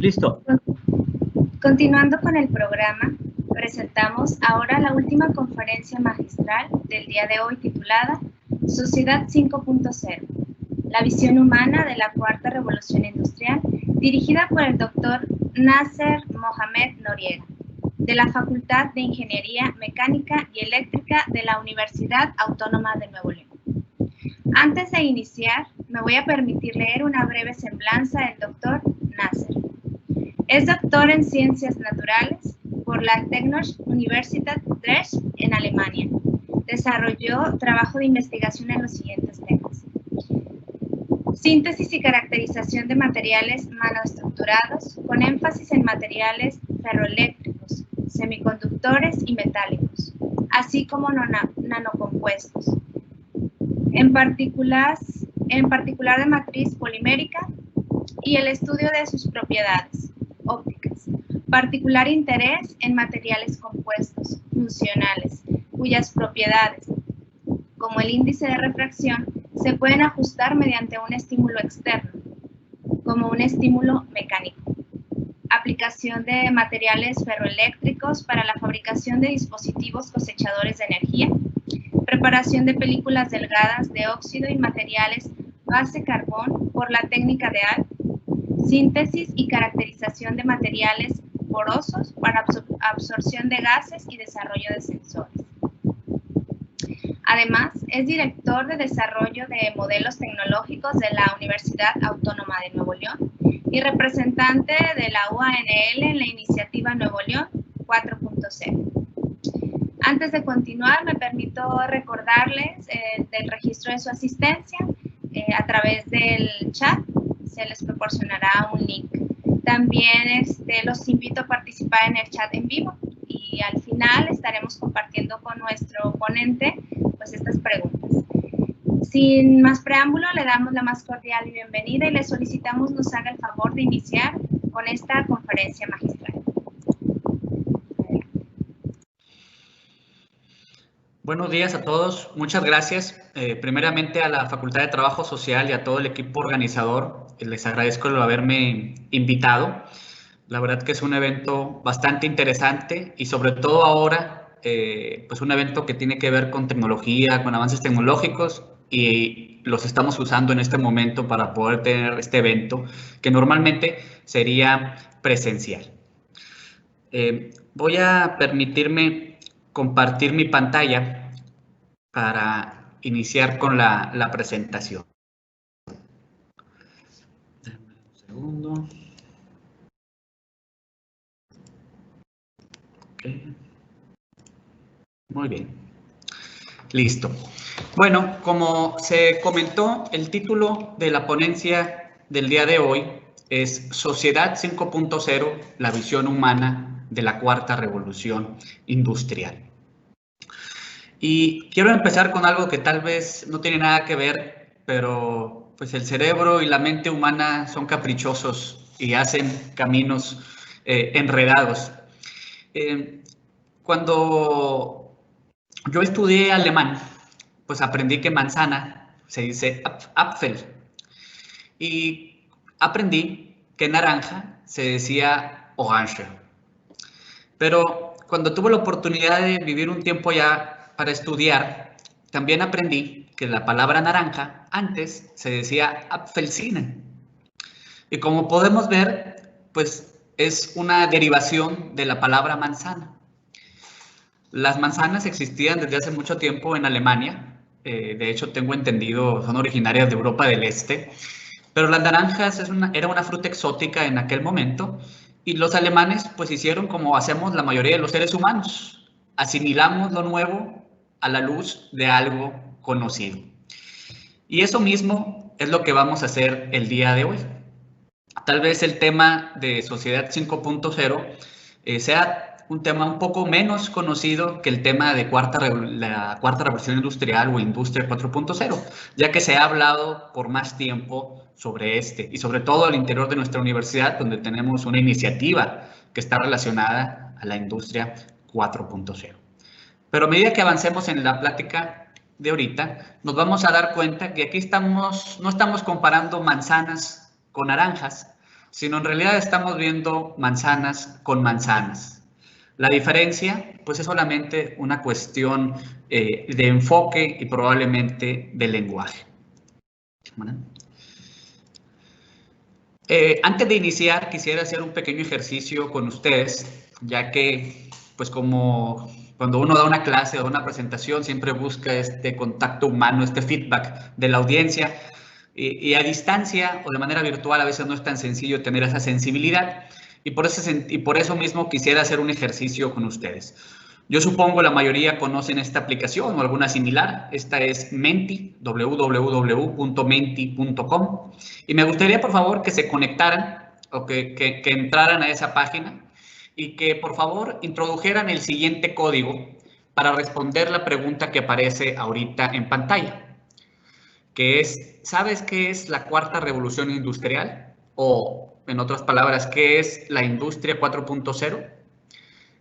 Listo. Continuando con el programa, presentamos ahora la última conferencia magistral del día de hoy titulada Sociedad 5.0, la visión humana de la cuarta revolución industrial, dirigida por el doctor Nasser Mohamed Noriega, de la Facultad de Ingeniería Mecánica y Eléctrica de la Universidad Autónoma de Nuevo León. Antes de iniciar, me voy a permitir leer una breve semblanza del doctor Nasser. Es doctor en Ciencias Naturales por la Technische Universität Dresden en Alemania. Desarrolló trabajo de investigación en los siguientes temas: síntesis y caracterización de materiales manoestructurados, con énfasis en materiales ferroeléctricos, semiconductores y metálicos, así como nanocompuestos, en particular de matriz polimérica, y el estudio de sus propiedades ópticas. Particular interés en materiales compuestos, funcionales, cuyas propiedades, como el índice de refracción, se pueden ajustar mediante un estímulo externo, como un estímulo mecánico. Aplicación de materiales ferroeléctricos para la fabricación de dispositivos cosechadores de energía. Preparación de películas delgadas de óxido y materiales base carbón por la técnica de ALD. Síntesis y caracterización de materiales porosos para absorción de gases y desarrollo de sensores. Además, es director de desarrollo de modelos tecnológicos de la Universidad Autónoma de Nuevo León y representante de la UANL en la iniciativa Nuevo León 4.0. Antes de continuar, me permito recordarles del registro de su asistencia. A través del chat se les proporcionará un link. También los invito a participar en el chat en vivo y al final estaremos compartiendo con nuestro ponente pues estas preguntas. Sin más preámbulo, le damos la más cordial bienvenida y le solicitamos nos haga el favor de iniciar con esta conferencia magistral. Buenos días a todos, muchas gracias. Primeramente a la Facultad de Trabajo Social y a todo el equipo organizador, les agradezco el haberme invitado. La verdad que es un evento bastante interesante y sobre todo ahora, pues un evento que tiene que ver con tecnología, con avances tecnológicos, y los estamos usando en este momento para poder tener este evento que normalmente sería presencial. Voy a permitirme compartir mi pantalla para iniciar con la presentación. Dame un segundo. Okay. Muy bien. Listo. Bueno, como se comentó, el título de la ponencia del día de hoy es Sociedad 5.0, la visión humana de la cuarta revolución industrial. Y quiero empezar con algo que tal vez no tiene nada que ver, pero pues el cerebro y la mente humana son caprichosos y hacen caminos enredados. Cuando yo estudié alemán, pues aprendí que manzana se dice Apfel, y aprendí que naranja se decía Orange. Pero cuando tuve la oportunidad de vivir un tiempo allá para estudiar, también aprendí que la palabra naranja antes se decía Apfelsine. Y como podemos ver, pues es una derivación de la palabra manzana. Las manzanas existían desde hace mucho tiempo en Alemania. De hecho, tengo entendido, son originarias de Europa del Este. Pero las naranjas era una fruta exótica en aquel momento. Y los alemanes pues hicieron como hacemos la mayoría de los seres humanos. Asimilamos lo nuevo a la luz de algo conocido. Y eso mismo es lo que vamos a hacer el día de hoy. Tal vez el tema de Sociedad 5.0 sea un tema un poco menos conocido que el tema de la cuarta revolución industrial o industria 4.0, ya que se ha hablado por más tiempo sobre este y sobre todo al interior de nuestra universidad, donde tenemos una iniciativa que está relacionada a la industria 4.0. Pero a medida que avancemos en la plática de ahorita, nos vamos a dar cuenta que aquí no estamos comparando manzanas con naranjas, sino en realidad estamos viendo manzanas con manzanas. La diferencia, pues es solamente una cuestión de enfoque y probablemente de lenguaje. ¿Vale? Antes de iniciar, quisiera hacer un pequeño ejercicio con ustedes, ya que, pues como cuando uno da una clase o una presentación, siempre busca este contacto humano, este feedback de la audiencia, y a distancia o de manera virtual a veces no es tan sencillo tener esa sensibilidad, y por eso mismo quisiera hacer un ejercicio con ustedes. Yo supongo la mayoría conocen esta aplicación o alguna similar. Esta es Menti, www.menti.com. Y me gustaría, por favor, que se conectaran o que entraran a esa página y que, por favor, introdujeran el siguiente código para responder la pregunta que aparece ahorita en pantalla, que es, ¿sabes qué es la cuarta revolución industrial? O, en otras palabras, ¿qué es la industria 4.0?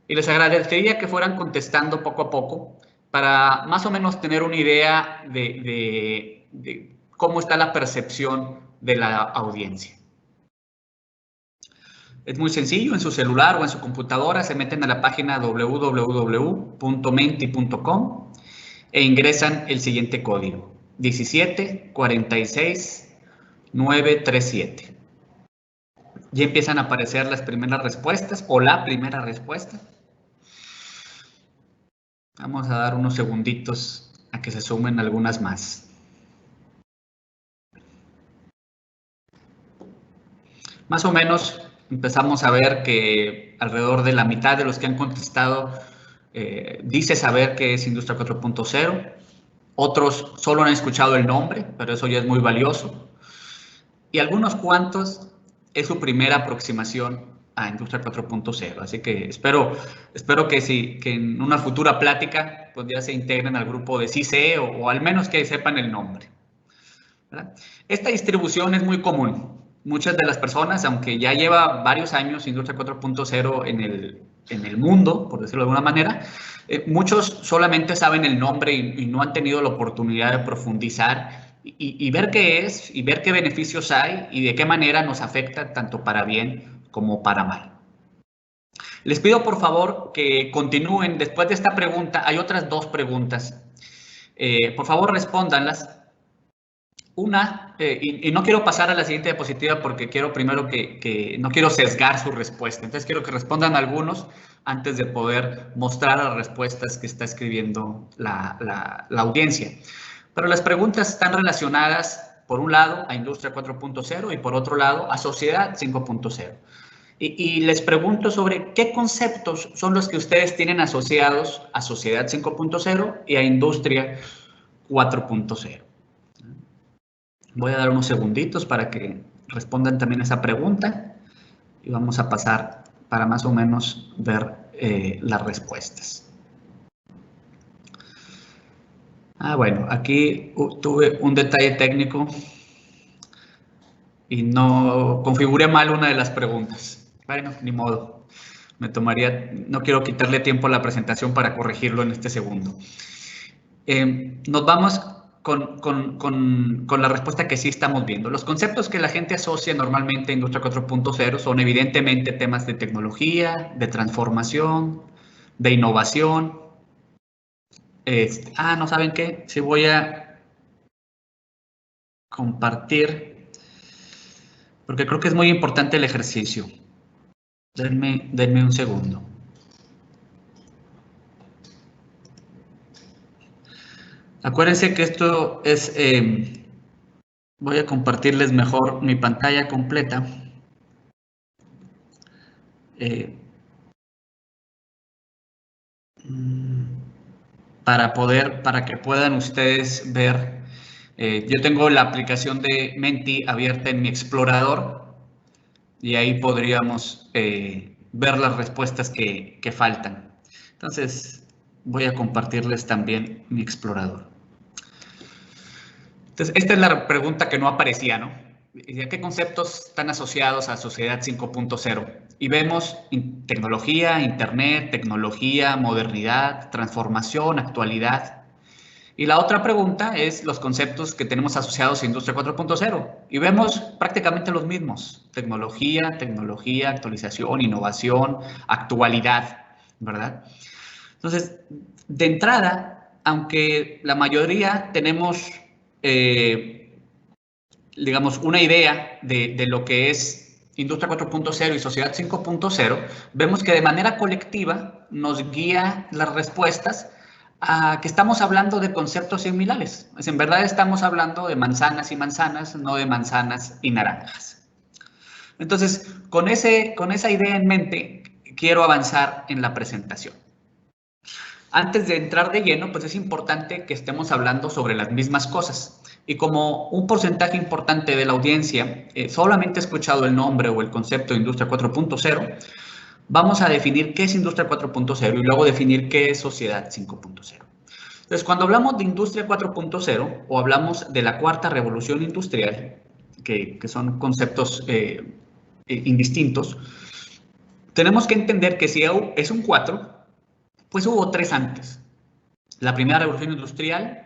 Y les agradecería que fueran contestando poco a poco para más o menos tener una idea de cómo está la percepción de la audiencia. Es muy sencillo, en su celular o en su computadora se meten a la página www.menti.com e ingresan el siguiente código, 1746937. Ya empiezan a aparecer las primeras respuestas o la primera respuesta. Vamos a dar unos segunditos a que se sumen algunas más. Más o menos empezamos a ver que alrededor de la mitad de los que han contestado dice saber qué es Industria 4.0. Otros solo han escuchado el nombre, pero eso ya es muy valioso. Y algunos cuantos es su primera aproximación a Industria 4.0. Así que espero que en una futura plática pues ya se integren al grupo de sí sé o al menos que sepan el nombre, ¿verdad? Esta distribución es muy común. Muchas de las personas, aunque ya lleva varios años Industria 4.0 en el mundo, por decirlo de alguna manera, muchos solamente saben el nombre y no han tenido la oportunidad de profundizar y ver qué es, y ver qué beneficios hay y de qué manera nos afecta tanto para bien como para mal. Les pido por favor que continúen. Después de esta pregunta, hay otras dos preguntas. Por favor, respóndanlas. Una, y no quiero pasar a la siguiente diapositiva porque quiero primero no quiero sesgar su respuesta. Entonces quiero que respondan algunos antes de poder mostrar las respuestas que está escribiendo la audiencia. Pero las preguntas están relacionadas, por un lado, a Industria 4.0 y por otro lado, a Sociedad 5.0. Y les pregunto sobre qué conceptos son los que ustedes tienen asociados a Sociedad 5.0 y a Industria 4.0. Voy a dar unos segunditos para que respondan también esa pregunta y vamos a pasar para más o menos ver las respuestas. Bueno, aquí tuve un detalle técnico y no configuré mal una de las preguntas. Bueno, ni modo. No quiero quitarle tiempo a la presentación para corregirlo en este segundo. Nos vamos con la respuesta que sí estamos viendo. Los conceptos que la gente asocia normalmente a Industria 4.0 son evidentemente temas de tecnología, de transformación, de innovación. ¿No saben qué? Sí voy a compartir, porque creo que es muy importante el ejercicio. Denme un segundo. Acuérdense que esto es, voy a compartirles mejor mi pantalla completa. Para que puedan ustedes ver. Yo tengo la aplicación de Menti abierta en mi explorador y ahí podríamos ver las respuestas que faltan. Entonces, voy a compartirles también mi explorador. Entonces, esta es la pregunta que no aparecía, ¿no? ¿Qué conceptos están asociados a Sociedad 5.0? Y vemos tecnología, internet, tecnología, modernidad, transformación, actualidad. Y la otra pregunta es los conceptos que tenemos asociados a Industria 4.0. Y vemos prácticamente los mismos. Tecnología, actualización, innovación, actualidad, ¿verdad? Entonces, de entrada, aunque la mayoría tenemos, digamos, una idea de lo que es Industria 4.0 y Sociedad 5.0, vemos que de manera colectiva nos guía las respuestas a que estamos hablando de conceptos similares. Pues en verdad estamos hablando de manzanas y manzanas, no de manzanas y naranjas. Entonces, con esa idea en mente, quiero avanzar en la presentación. Antes de entrar de lleno, pues es importante que estemos hablando sobre las mismas cosas. Y como un porcentaje importante de la audiencia solamente ha escuchado el nombre o el concepto de Industria 4.0, vamos a definir qué es Industria 4.0 y luego definir qué es Sociedad 5.0. Entonces, cuando hablamos de Industria 4.0 o hablamos de la cuarta revolución industrial, que son conceptos indistintos, tenemos que entender que si es un 4, pues hubo 3 antes. La primera revolución industrial,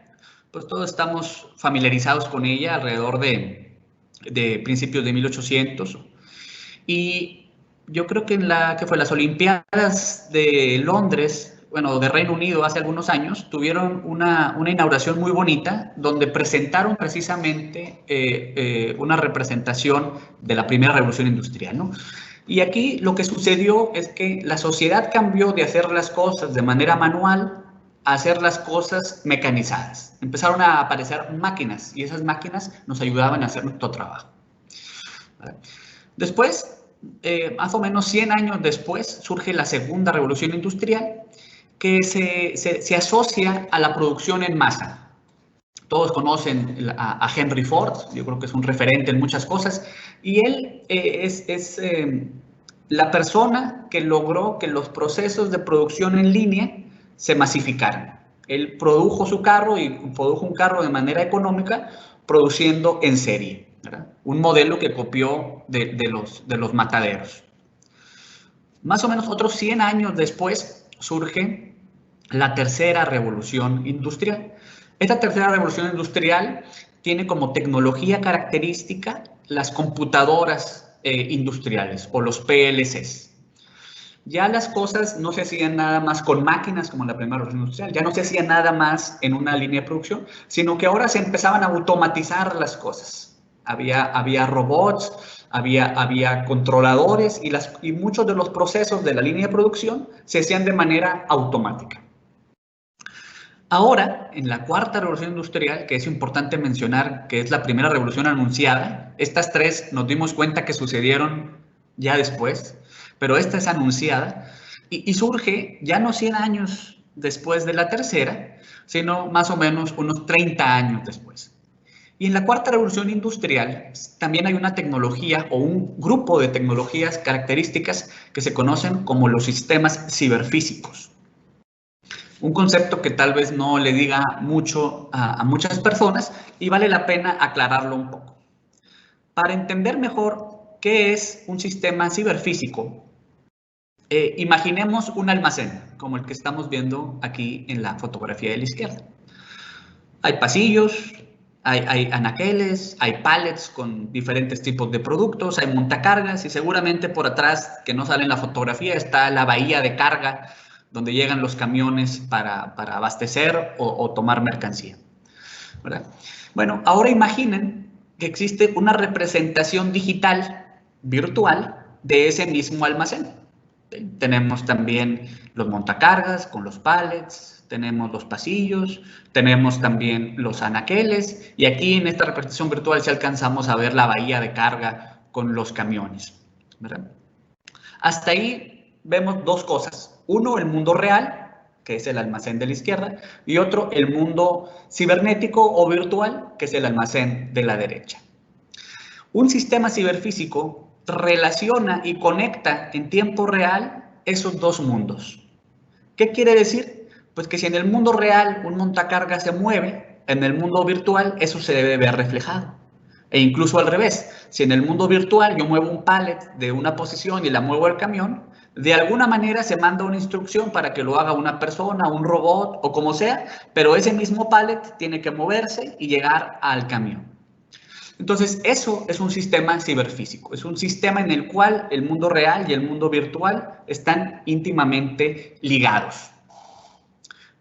pues todos estamos familiarizados con ella alrededor de principios de 1800. Y yo creo que fue las Olimpiadas de Londres, bueno, de Reino Unido hace algunos años, tuvieron una inauguración muy bonita donde presentaron precisamente una representación de la primera revolución industrial, ¿no? Y aquí lo que sucedió es que la sociedad cambió de hacer las cosas de manera manual a hacer las cosas mecanizadas. Empezaron a aparecer máquinas y esas máquinas nos ayudaban a hacer nuestro trabajo. Después, más o menos 100 años después, surge la segunda revolución industrial que se asocia a la producción en masa. Todos conocen a Henry Ford, yo creo que es un referente en muchas cosas, y él es la persona que logró que los procesos de producción en línea se masificaran. Él produjo su carro y produjo un carro de manera económica, produciendo en serie, ¿verdad? Un modelo que copió de los mataderos. Más o menos otros 100 años después surge la tercera revolución industrial. Esta tercera revolución industrial tiene como tecnología característica las computadoras industriales o los PLCs. Ya las cosas no se hacían nada más con máquinas como en la primera revolución industrial, ya no se hacía nada más en una línea de producción, sino que ahora se empezaban a automatizar las cosas. Había robots, había controladores y muchos de los procesos de la línea de producción se hacían de manera automática. Ahora, en la cuarta revolución industrial, que es importante mencionar que es la primera revolución anunciada, estas 3 nos dimos cuenta que sucedieron ya después, pero esta es anunciada y surge ya no 100 años después de la tercera, sino más o menos unos 30 años después. Y en la cuarta revolución industrial también hay una tecnología o un grupo de tecnologías características que se conocen como los sistemas ciberfísicos. Un concepto que tal vez no le diga mucho a muchas personas y vale la pena aclararlo un poco. Para entender mejor qué es un sistema ciberfísico, imaginemos un almacén, como el que estamos viendo aquí en la fotografía de la izquierda. Hay pasillos, hay anaqueles, hay pallets con diferentes tipos de productos, hay montacargas y seguramente por atrás, que no sale en la fotografía, está la bahía de carga donde llegan los camiones para abastecer o tomar mercancía, ¿verdad? Bueno, ahora imaginen que existe una representación digital virtual de ese mismo almacén. Tenemos también los montacargas con los pallets, tenemos los pasillos, tenemos también los anaqueles y aquí en esta representación virtual sí alcanzamos a ver la bahía de carga con los camiones, ¿verdad? Hasta ahí vemos 2 cosas. Uno, el mundo real, que es el almacén de la izquierda, y otro, el mundo cibernético o virtual, que es el almacén de la derecha. Un sistema ciberfísico relaciona y conecta en tiempo real esos 2 mundos. ¿Qué quiere decir? Pues que si en el mundo real un montacarga se mueve, en el mundo virtual eso se debe ver reflejado. E incluso al revés, si en el mundo virtual yo muevo un pallet de una posición y la muevo al camión, De alguna manera se manda una instrucción para que lo haga una persona, un robot o como sea, pero ese mismo pallet tiene que moverse y llegar al camión. Entonces, eso es un sistema ciberfísico, es un sistema en el cual el mundo real y el mundo virtual están íntimamente ligados.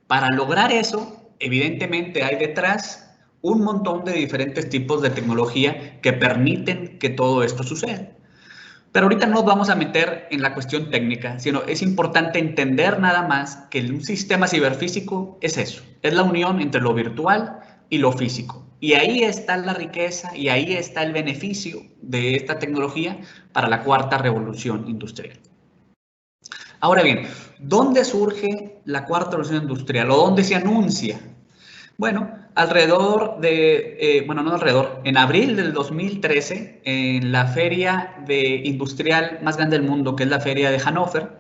Para lograr eso, evidentemente hay detrás un montón de diferentes tipos de tecnología que permiten que todo esto suceda. Pero ahorita no nos vamos a meter en la cuestión técnica, sino es importante entender nada más que un sistema ciberfísico es eso, es la unión entre lo virtual y lo físico. Y ahí está la riqueza y ahí está el beneficio de esta tecnología para la cuarta revolución industrial. Ahora bien, ¿dónde surge la cuarta revolución industrial o dónde se anuncia? Bueno, en abril del 2013, en la feria industrial más grande del mundo, que es la feria de Hannover,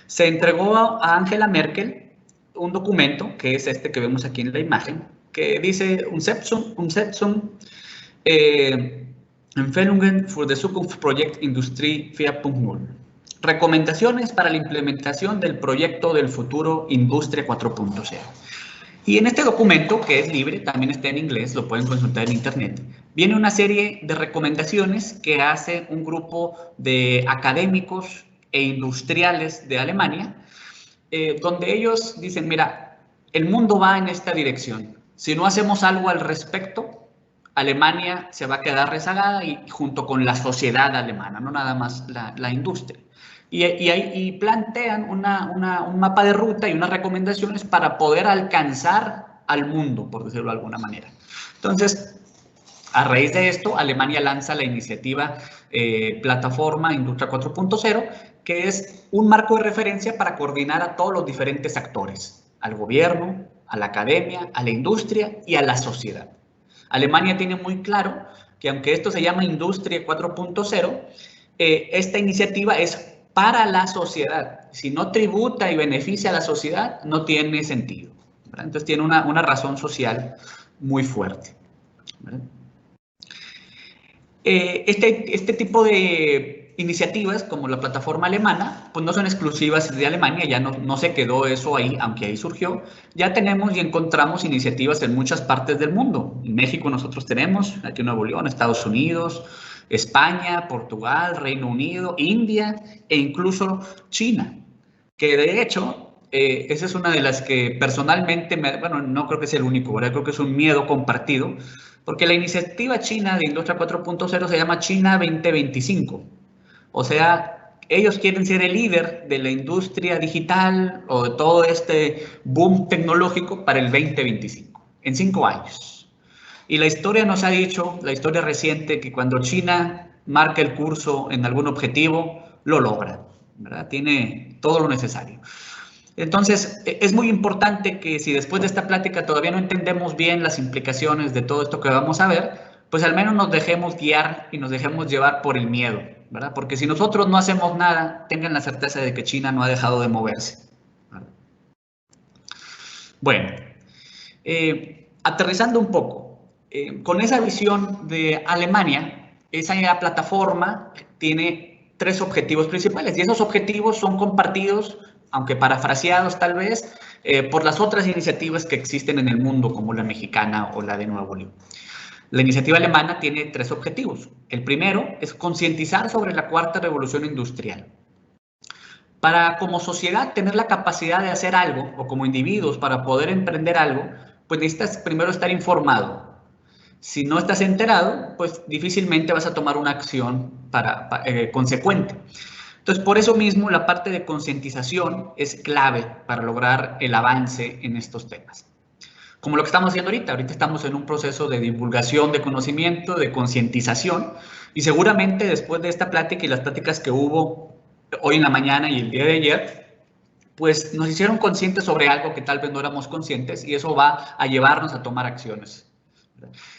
se entregó a Angela Merkel un documento, que es este que vemos aquí en la imagen, que dice Empfehlungen für die Zukunftsprojekt Industrie 4.0. Recomendaciones para la implementación del proyecto del futuro Industria 4.0. Y en este documento, que es libre, también está en inglés, lo pueden consultar en internet, viene una serie de recomendaciones que hace un grupo de académicos e industriales de Alemania, donde ellos dicen, mira, el mundo va en esta dirección. Si no hacemos algo al respecto, Alemania se va a quedar rezagada y junto con la sociedad alemana, no nada más la industria. Y plantean un mapa de ruta y unas recomendaciones para poder alcanzar al mundo, por decirlo de alguna manera. Entonces, a raíz de esto, Alemania lanza la iniciativa Plataforma Industria 4.0, que es un marco de referencia para coordinar a todos los diferentes actores, al gobierno, a la academia, a la industria y a la sociedad. Alemania tiene muy claro que aunque esto se llama Industria 4.0, esta iniciativa es para la sociedad. Si no tributa y beneficia a la sociedad, no tiene sentido, ¿verdad? Entonces tiene una razón social muy fuerte, ¿verdad? Este tipo de iniciativas, como la plataforma alemana, pues no son exclusivas de Alemania, ya no se quedó eso ahí, aunque ahí surgió. Ya tenemos y encontramos iniciativas en muchas partes del mundo. En México nosotros tenemos, aquí en Nuevo León, Estados Unidos, España, Portugal, Reino Unido, India e incluso China, que de hecho, esa es una de las que personalmente, bueno, no creo que sea el único, ¿verdad? Creo que es un miedo compartido, porque la iniciativa china de Industria 4.0 se llama China 2025. O sea, ellos quieren ser el líder de la industria digital o de todo este boom tecnológico para el 2025, en 5 años. Y la historia nos ha dicho, la historia reciente, que cuando China marca el curso en algún objetivo, lo logra, ¿verdad? Tiene todo lo necesario. Entonces, es muy importante que si después de esta plática todavía no entendemos bien las implicaciones de todo esto que vamos a ver, pues al menos nos dejemos guiar y nos dejemos llevar por el miedo, ¿verdad? Porque si nosotros no hacemos nada, tengan la certeza de que China no ha dejado de moverse, ¿verdad? Bueno, aterrizando un poco. Con esa visión de Alemania, esa plataforma tiene 3 objetivos principales y esos objetivos son compartidos, aunque parafraseados tal vez, por las otras iniciativas que existen en el mundo, como la mexicana o la de Nuevo León. La iniciativa alemana tiene 3 objetivos. El primero es concientizar sobre la cuarta revolución industrial. Para como sociedad tener la capacidad de hacer algo, o como individuos para poder emprender algo, pues necesitas primero estar informado. Si no estás enterado, pues difícilmente vas a tomar una acción consecuente. Entonces, por eso mismo, la parte de concientización es clave para lograr el avance en estos temas. Como lo que estamos haciendo ahorita. Ahorita estamos en un proceso de divulgación de conocimiento, de concientización, y seguramente después de esta plática y las pláticas que hubo hoy en la mañana y el día de ayer, pues nos hicieron conscientes sobre algo que tal vez no éramos conscientes, y eso va a llevarnos a tomar acciones.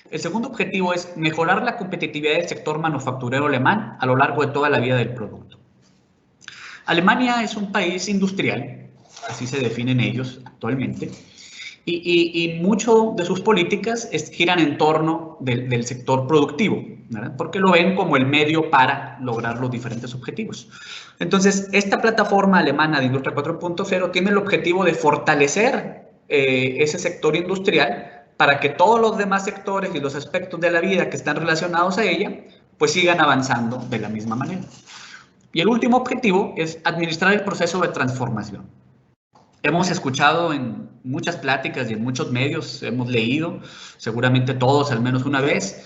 El segundo objetivo es mejorar la competitividad del sector manufacturero alemán a lo largo de toda la vida del producto. Alemania es un país industrial, así se definen ellos actualmente, Y mucho de sus políticas giran en torno del sector productivo, ¿verdad? Porque lo ven como el medio para lograr los diferentes objetivos. Entonces, esta plataforma alemana de Industria 4.0 tiene el objetivo de fortalecer ese sector industrial para que todos los demás sectores y los aspectos de la vida que están relacionados a ella, pues sigan avanzando de la misma manera. Y el último objetivo es administrar el proceso de transformación. Hemos escuchado en muchas pláticas y en muchos medios, hemos leído, seguramente todos al menos una vez,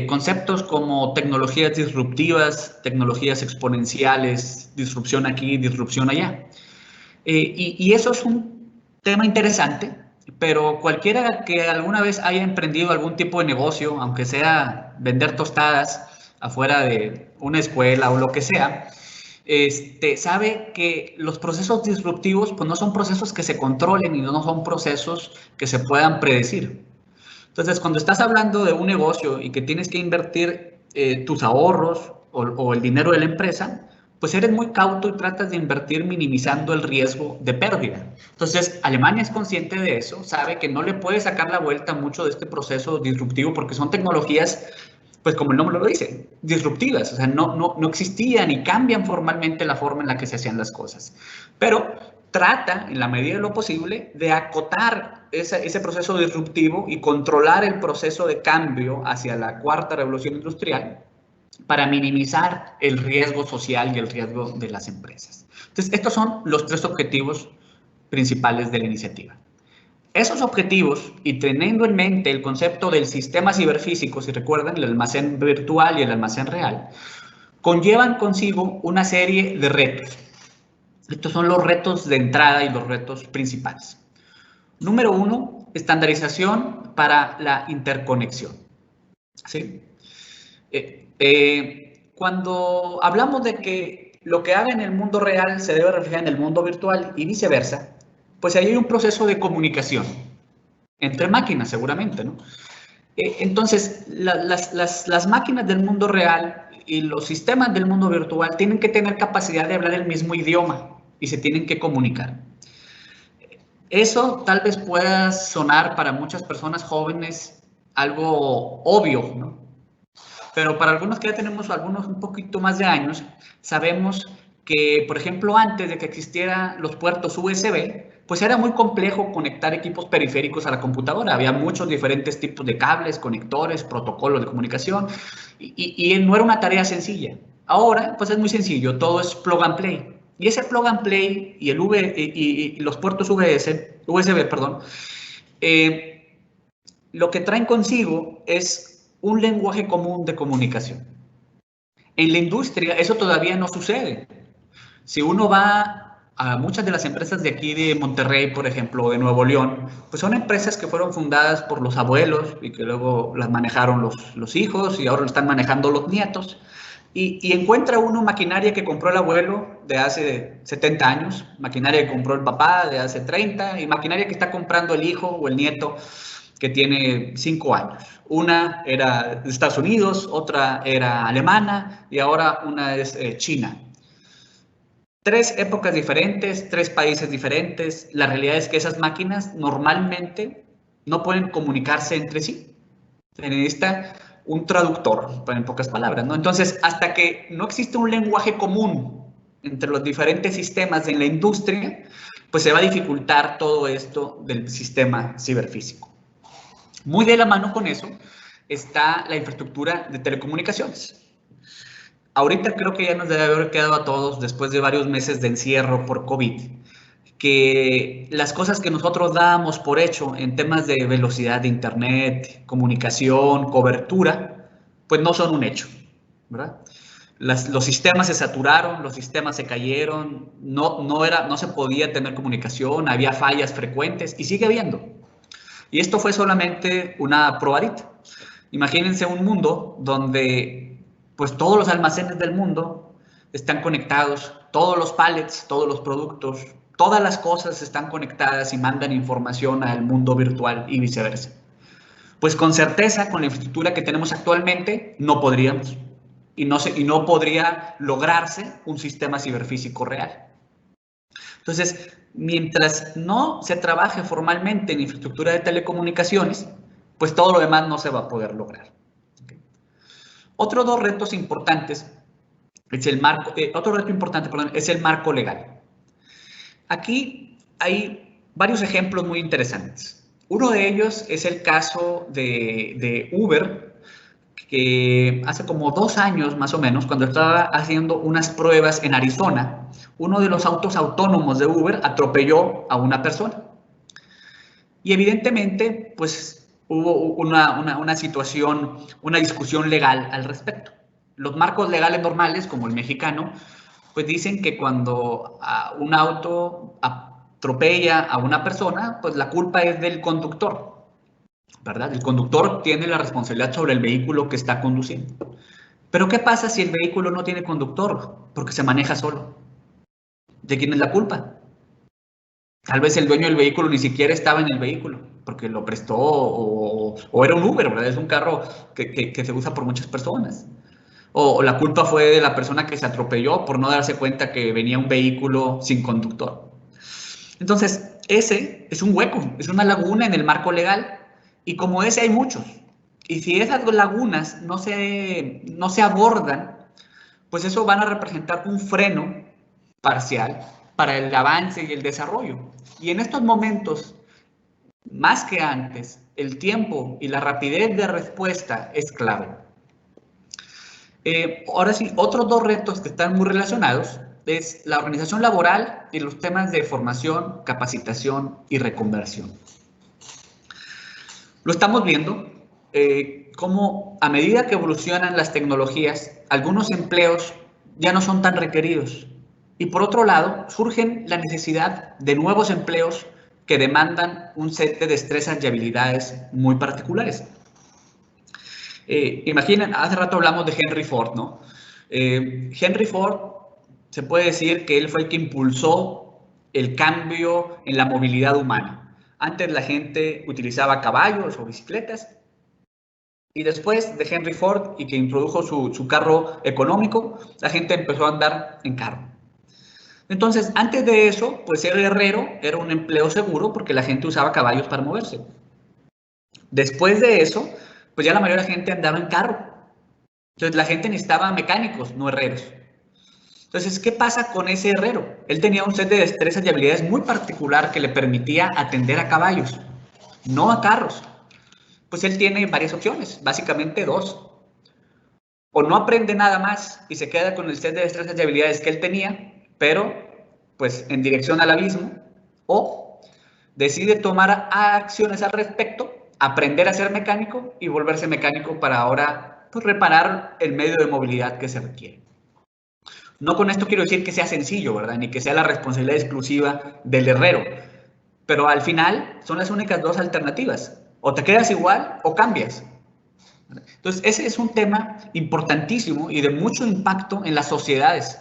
conceptos como tecnologías disruptivas, tecnologías exponenciales, disrupción aquí, disrupción allá. Y eso es un tema interesante, pero cualquiera que alguna vez haya emprendido algún tipo de negocio, aunque sea vender tostadas afuera de una escuela o lo que sea, sabe que los procesos disruptivos pues no son procesos que se controlen y no son procesos que se puedan predecir. Entonces, cuando estás hablando de un negocio y que tienes que invertir tus ahorros o el dinero de la empresa, pues eres muy cauto y tratas de invertir minimizando el riesgo de pérdida. Entonces, Alemania es consciente de eso, sabe que no le puede sacar la vuelta mucho de este proceso disruptivo porque son tecnologías, pues como el nombre lo dice, disruptivas, o sea, no existían y cambian formalmente la forma en la que se hacían las cosas. Pero trata, en la medida de lo posible, de acotar ese proceso disruptivo y controlar el proceso de cambio hacia la cuarta revolución industrial para minimizar el riesgo social y el riesgo de las empresas. Entonces, estos son los tres objetivos principales de la iniciativa. Esos objetivos, y teniendo en mente el concepto del sistema ciberfísico, si recuerdan, el almacén virtual y el almacén real, conllevan consigo una serie de retos. Estos son los retos de entrada y los retos principales. Número 1, estandarización para la interconexión. ¿Sí? Cuando hablamos de que lo que haga en el mundo real se debe reflejar en el mundo virtual y viceversa, pues ahí hay un proceso de comunicación entre máquinas, seguramente, ¿no? Entonces, las máquinas del mundo real y los sistemas del mundo virtual tienen que tener capacidad de hablar el mismo idioma y se tienen que comunicar. Eso tal vez pueda sonar para muchas personas jóvenes algo obvio, ¿no? Pero para algunos que ya tenemos algunos un poquito más de años, sabemos que, por ejemplo, antes de que existieran los puertos USB, pues era muy complejo conectar equipos periféricos a la computadora. Había muchos diferentes tipos de cables, conectores, protocolos de comunicación, y no era una tarea sencilla. Ahora, pues es muy sencillo, todo es plug and play. Y ese plug and play y los puertos USB, perdón, lo que traen consigo es un lenguaje común de comunicación. En la industria eso todavía no sucede. Si uno va a muchas de las empresas de aquí de Monterrey, por ejemplo, o de Nuevo León, pues son empresas que fueron fundadas por los abuelos y que luego las manejaron los hijos y ahora lo están manejando los nietos. Y encuentra uno maquinaria que compró el abuelo de hace 70 años, maquinaria que compró el papá de hace 30 y maquinaria que está comprando el hijo o el nieto que tiene 5 años. Una era de Estados Unidos, otra era alemana y ahora una es China. 3 épocas diferentes, 3 países diferentes. La realidad es que esas máquinas normalmente no pueden comunicarse entre sí. Se necesita un traductor, en pocas palabras, ¿no? Entonces, hasta que no existe un lenguaje común entre los diferentes sistemas en la industria, pues se va a dificultar todo esto del sistema ciberfísico. Muy de la mano con eso está la infraestructura de telecomunicaciones. Ahorita creo que ya nos debe haber quedado a todos, después de varios meses de encierro por COVID, que las cosas que nosotros dábamos por hecho en temas de velocidad de internet, comunicación, cobertura, pues no son un hecho, ¿verdad? Los sistemas se saturaron, los sistemas se cayeron, no se podía tener comunicación, había fallas frecuentes y sigue habiendo. Y esto fue solamente una probadita. Imagínense un mundo donde pues todos los almacenes del mundo están conectados, todos los pallets, todos los productos, todas las cosas están conectadas y mandan información al mundo virtual y viceversa. Pues con certeza, con la infraestructura que tenemos actualmente, no podríamos. Y no podría lograrse un sistema ciberfísico real. Entonces, mientras no se trabaje formalmente en infraestructura de telecomunicaciones, pues todo lo demás no se va a poder lograr. ¿Okay? Otros dos retos importantes es el marco, otro reto importante, perdón, es el marco legal. Aquí hay varios ejemplos muy interesantes. Uno de ellos es el caso de Uber, que hace como 2 años más o menos, cuando estaba haciendo unas pruebas en Arizona, uno de los autos autónomos de Uber atropelló a una persona. Y evidentemente, pues hubo una situación, una discusión legal al respecto. Los marcos legales normales, como el mexicano, pues dicen que cuando un auto atropella a una persona, pues la culpa es del conductor, ¿verdad? El conductor tiene la responsabilidad sobre el vehículo que está conduciendo. Pero ¿qué pasa si el vehículo no tiene conductor? Porque se maneja solo. ¿De quién es la culpa? Tal vez el dueño del vehículo ni siquiera estaba en el vehículo, porque lo prestó o era un Uber, ¿verdad? Es un carro que se usa por muchas personas. O la culpa fue de la persona que se atropelló por no darse cuenta que venía un vehículo sin conductor. Entonces, ese es un hueco, es una laguna en el marco legal, y como ese hay muchos. Y si esas lagunas no se abordan, pues eso van a representar un freno parcial para el avance y el desarrollo. Y en estos momentos, más que antes, el tiempo y la rapidez de respuesta es clave. Ahora sí, otros dos retos que están muy relacionados es la organización laboral y los temas de formación, capacitación y reconversión. Lo estamos viendo, cómo a medida que evolucionan las tecnologías, algunos empleos ya no son tan requeridos. Y por otro lado, surgen la necesidad de nuevos empleos que demandan un set de destrezas y habilidades muy particulares. Imaginen, hace rato hablamos de Henry Ford, ¿no? Henry Ford, se puede decir que él fue el que impulsó el cambio en la movilidad humana. Antes la gente utilizaba caballos o bicicletas, y después de Henry Ford y que introdujo su carro económico, la gente empezó a andar en carro. Entonces, antes de eso, pues ser herrero era un empleo seguro porque la gente usaba caballos para moverse. Después de eso, pues ya la mayoría de la gente andaba en carro. Entonces la gente necesitaba mecánicos, no herreros. Entonces, ¿qué pasa con ese herrero? Él tenía un set de destrezas y habilidades muy particular que le permitía atender a caballos, no a carros. Pues él tiene varias opciones, básicamente dos. O no aprende nada más y se queda con el set de destrezas y habilidades que él tenía, pero pues en dirección al abismo, o decide tomar acciones al respecto, aprender a ser mecánico y volverse mecánico para ahora pues, reparar el medio de movilidad que se requiere. No con esto quiero decir que sea sencillo, ¿verdad? Ni que sea la responsabilidad exclusiva del herrero, pero al final son las únicas dos alternativas. O te quedas igual o cambias. Entonces, ese es un tema importantísimo y de mucho impacto en las sociedades.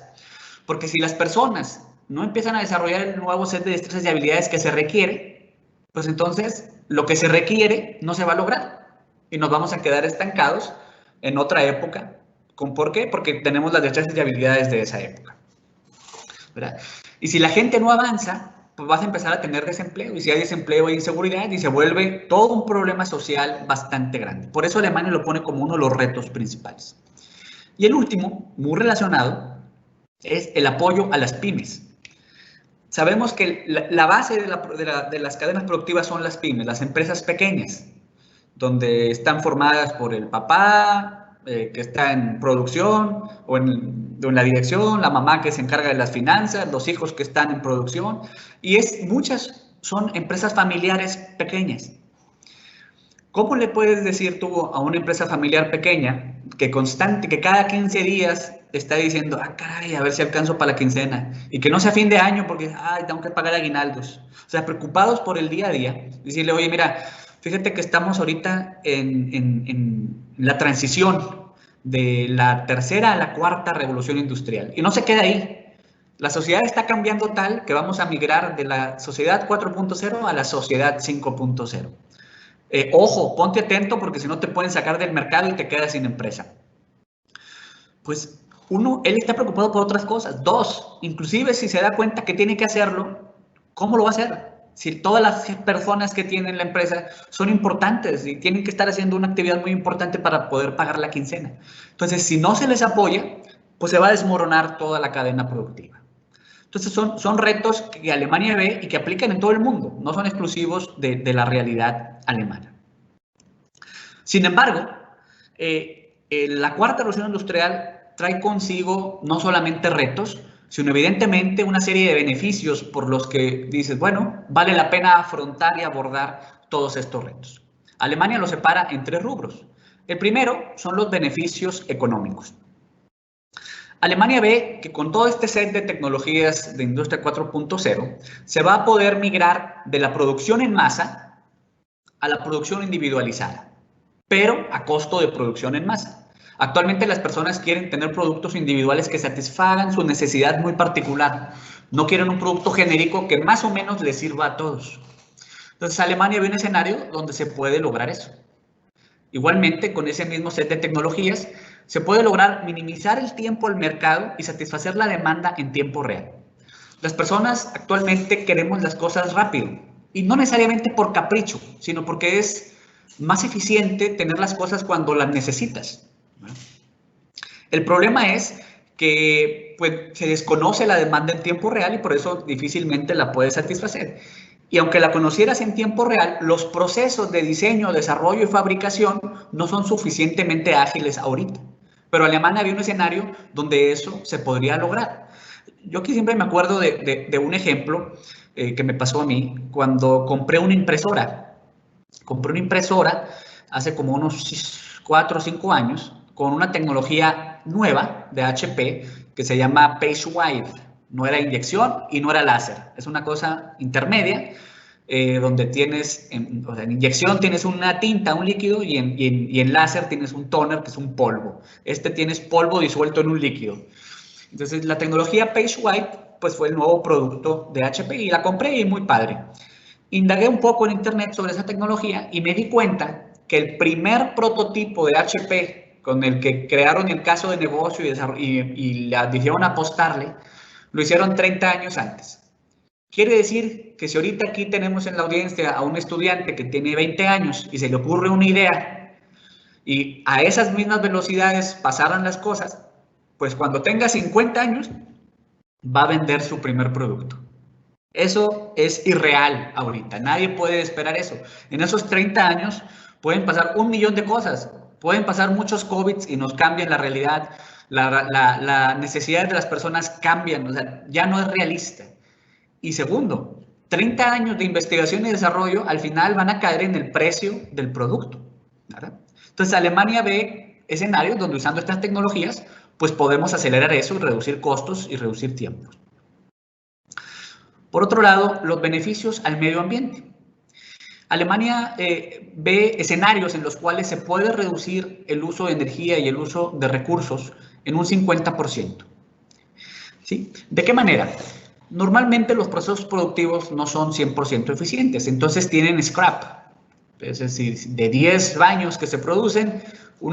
Porque si las personas no empiezan a desarrollar el nuevo set de destrezas y habilidades que se requiere, pues entonces lo que se requiere no se va a lograr. Y nos vamos a quedar estancados en otra época. ¿Por qué? Porque tenemos las destrezas y habilidades de esa época, ¿verdad? Y si la gente no avanza, pues vas a empezar a tener desempleo. Y si hay desempleo, hay inseguridad y se vuelve todo un problema social bastante grande. Por eso Alemania lo pone como uno de los retos principales. Y el último, muy relacionado, es el apoyo a las pymes. Sabemos que la base de las cadenas productivas son las pymes, las empresas pequeñas, donde están formadas por el papá, que está en producción o en la dirección, la mamá que se encarga de las finanzas, los hijos que están en producción, y muchas son empresas familiares pequeñas. ¿Cómo le puedes decir tú a una empresa familiar pequeña que cada 15 días está diciendo, caray, a ver si alcanzo para la quincena, y que no sea fin de año porque, tengo que pagar aguinaldos? O sea, preocupados por el día a día, decirle, oye, mira, fíjate que estamos ahorita en la transición de la tercera a la cuarta revolución industrial. Y no se queda ahí. La sociedad está cambiando tal que vamos a migrar de la sociedad 4.0 a la sociedad 5.0. Ojo, ponte atento porque si no te pueden sacar del mercado y te quedas sin empresa. Pues él está preocupado por otras cosas. Dos, inclusive si se da cuenta que tiene que hacerlo, ¿cómo lo va a hacer? Si todas las personas que tienen la empresa son importantes y tienen que estar haciendo una actividad muy importante para poder pagar la quincena. Entonces, si no se les apoya, pues se va a desmoronar toda la cadena productiva. Entonces, son retos que Alemania ve y que aplican en todo el mundo, no son exclusivos de la realidad alemana. Sin embargo, la cuarta revolución industrial trae consigo no solamente retos, sino evidentemente una serie de beneficios por los que dices, bueno, vale la pena afrontar y abordar todos estos retos. Alemania los separa en 3 rubros. El primero son los beneficios económicos. Alemania ve que con todo este set de tecnologías de Industria 4.0 se va a poder migrar de la producción en masa a la producción individualizada, pero a costo de producción en masa. Actualmente las personas quieren tener productos individuales que satisfagan su necesidad muy particular. No quieren un producto genérico que más o menos les sirva a todos. Entonces Alemania ve un escenario donde se puede lograr eso. Igualmente, con ese mismo set de tecnologías, se puede lograr minimizar el tiempo al mercado y satisfacer la demanda en tiempo real. Las personas actualmente queremos las cosas rápido, y no necesariamente por capricho, sino porque es más eficiente tener las cosas cuando las necesitas. El problema es que pues, se desconoce la demanda en tiempo real y por eso difícilmente la puedes satisfacer. Y aunque la conocieras en tiempo real, los procesos de diseño, desarrollo y fabricación no son suficientemente ágiles ahorita. Pero Alemania había un escenario donde eso se podría lograr. Yo aquí siempre me acuerdo de un ejemplo que me pasó a mí cuando compré una impresora. Compré una impresora hace como unos 4 o 5 años con una tecnología nueva de HP que se llama PageWide. No era inyección y no era láser. Es una cosa intermedia donde tienes, o sea, en inyección tienes una tinta, un líquido, y en láser tienes un toner, que es un polvo. Tienes polvo disuelto en un líquido. Entonces, la tecnología PageWide pues, fue el nuevo producto de HP y la compré y muy padre. Indagué un poco en internet sobre esa tecnología y me di cuenta que el primer prototipo de HP con el que crearon el caso de negocio y la dijeron apostarle, lo hicieron 30 años antes. Quiere decir que si ahorita aquí tenemos en la audiencia a un estudiante que tiene 20 años y se le ocurre una idea y a esas mismas velocidades pasaran las cosas, pues cuando tenga 50 años va a vender su primer producto. Eso es irreal ahorita, nadie puede esperar eso. En esos 30 años pueden pasar 1.000.000 de cosas, pueden pasar muchos COVID y nos cambian la realidad, la necesidad de las personas cambian, o sea, ya no es realista. Y segundo, 30 años de investigación y desarrollo al final van a caer en el precio del producto, ¿verdad? Entonces Alemania ve escenarios donde usando estas tecnologías pues podemos acelerar eso y reducir costos y reducir tiempos. Por otro lado, los beneficios al medio ambiente. Alemania ve escenarios en los cuales se puede reducir el uso de energía y el uso de recursos en un 50%. ¿Sí? ¿De qué manera? Normalmente los procesos productivos no son 100% eficientes, entonces tienen scrap. Es decir, de 10 baños que se producen,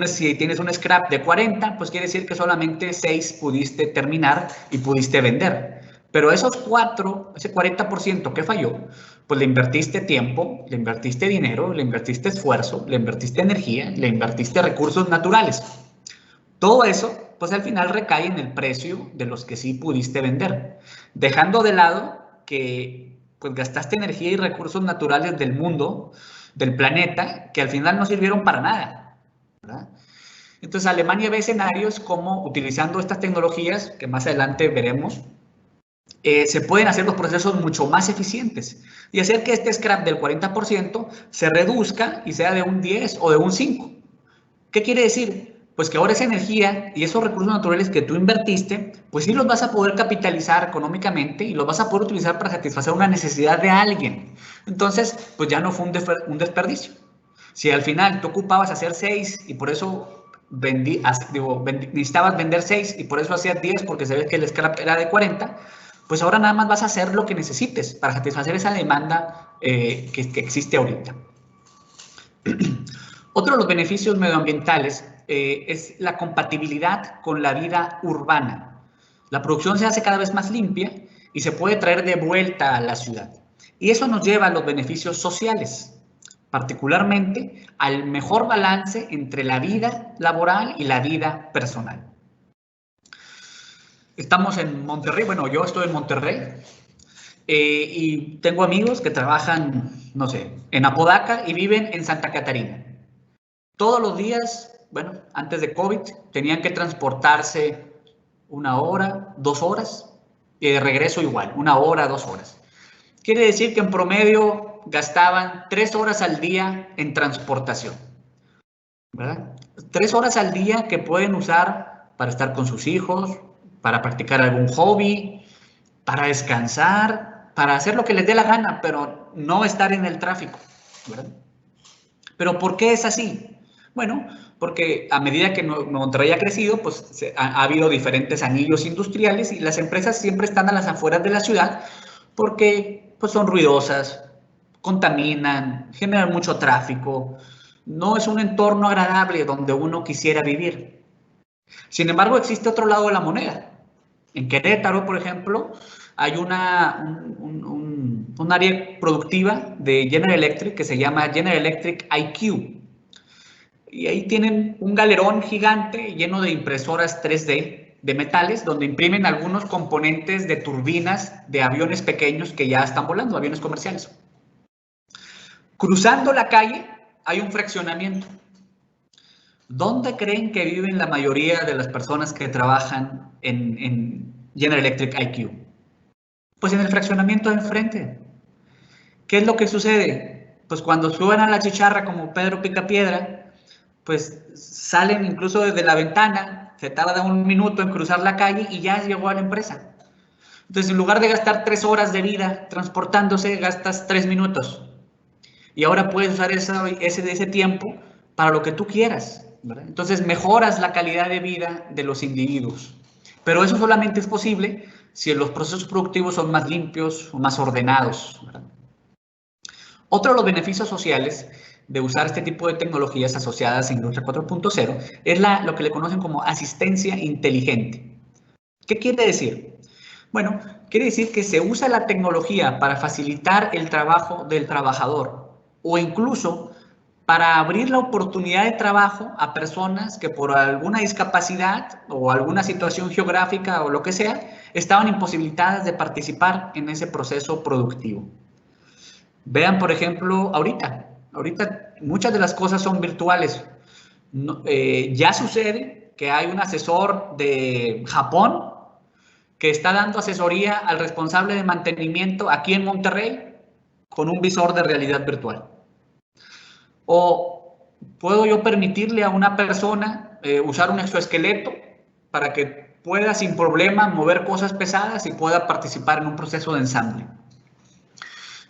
si tienes un scrap de 40, pues quiere decir que solamente 6 pudiste terminar y pudiste vender. Pero esos 4, ese 40% que falló, pues le invertiste tiempo, le invertiste dinero, le invertiste esfuerzo, le invertiste energía, le invertiste recursos naturales. Todo eso, pues al final recae en el precio de los que sí pudiste vender, dejando de lado que pues gastaste energía y recursos naturales del mundo, del planeta, que al final no sirvieron para nada, ¿verdad? Entonces Alemania ve escenarios como utilizando estas tecnologías, que más adelante veremos, se pueden hacer los procesos mucho más eficientes y hacer que este scrap del 40% se reduzca y sea de un 10 o de un 5. ¿Qué quiere decir? Pues que ahora esa energía y esos recursos naturales que tú invertiste, pues sí los vas a poder capitalizar económicamente y los vas a poder utilizar para satisfacer una necesidad de alguien. Entonces, pues ya no fue un desperdicio. Si al final tú ocupabas hacer 6 y por eso necesitabas vender 6 y por eso hacías 10 porque se ve que el scrap era de 40, pues ahora nada más vas a hacer lo que necesites para satisfacer esa demanda que existe ahorita. Otro de los beneficios medioambientales es la compatibilidad con la vida urbana. La producción se hace cada vez más limpia y se puede traer de vuelta a la ciudad. Y eso nos lleva a los beneficios sociales, particularmente al mejor balance entre la vida laboral y la vida personal. Estamos en Monterrey, bueno, yo estoy en Monterrey y tengo amigos que trabajan, no sé, en Apodaca y viven en Santa Catarina. Todos los días, bueno, antes de COVID, tenían que transportarse 1 hora, 2 horas, y de regreso igual, 1 hora, 2 horas. Quiere decir que en promedio gastaban 3 horas al día en transportación, ¿verdad? 3 horas al día que pueden usar para estar con sus hijos, para practicar algún hobby, para descansar, para hacer lo que les dé la gana, pero no estar en el tráfico, ¿verdad? ¿Pero por qué es así? Bueno, porque a medida que Monterrey ha crecido, pues ha habido diferentes anillos industriales y las empresas siempre están a las afueras de la ciudad porque pues, son ruidosas, contaminan, generan mucho tráfico. No es un entorno agradable donde uno quisiera vivir. Sin embargo, existe otro lado de la moneda. En Querétaro, por ejemplo, hay un área productiva de General Electric que se llama General Electric IQ. Y ahí tienen un galerón gigante lleno de impresoras 3D de metales, donde imprimen algunos componentes de turbinas de aviones pequeños que ya están volando, aviones comerciales. Cruzando la calle hay un fraccionamiento. ¿Dónde creen que viven la mayoría de las personas que trabajan en General Electric IQ? Pues en el fraccionamiento de enfrente. ¿Qué es lo que sucede? Pues cuando suben a la chicharra como Pedro Picapiedra, pues salen incluso desde la ventana, se tarda 1 minuto en cruzar la calle y ya llegó a la empresa. Entonces, en lugar de gastar 3 horas de vida transportándose, gastas 3 minutos. Y ahora puedes usar ese tiempo para lo que tú quieras, ¿verdad? Entonces, mejoras la calidad de vida de los individuos. Pero eso solamente es posible si los procesos productivos son más limpios o más ordenados, ¿verdad? Otro de los beneficios sociales de usar este tipo de tecnologías asociadas a Industria 4.0 es lo que le conocen como asistencia inteligente. ¿Qué quiere decir? Bueno, quiere decir que se usa la tecnología para facilitar el trabajo del trabajador o incluso para abrir la oportunidad de trabajo a personas que por alguna discapacidad o alguna situación geográfica o lo que sea, estaban imposibilitadas de participar en ese proceso productivo. Vean, por ejemplo, ahorita muchas de las cosas son virtuales. Ya sucede que hay un asesor de Japón que está dando asesoría al responsable de mantenimiento aquí en Monterrey con un visor de realidad virtual. O puedo yo permitirle a una persona usar un exoesqueleto para que pueda sin problema mover cosas pesadas y pueda participar en un proceso de ensamble.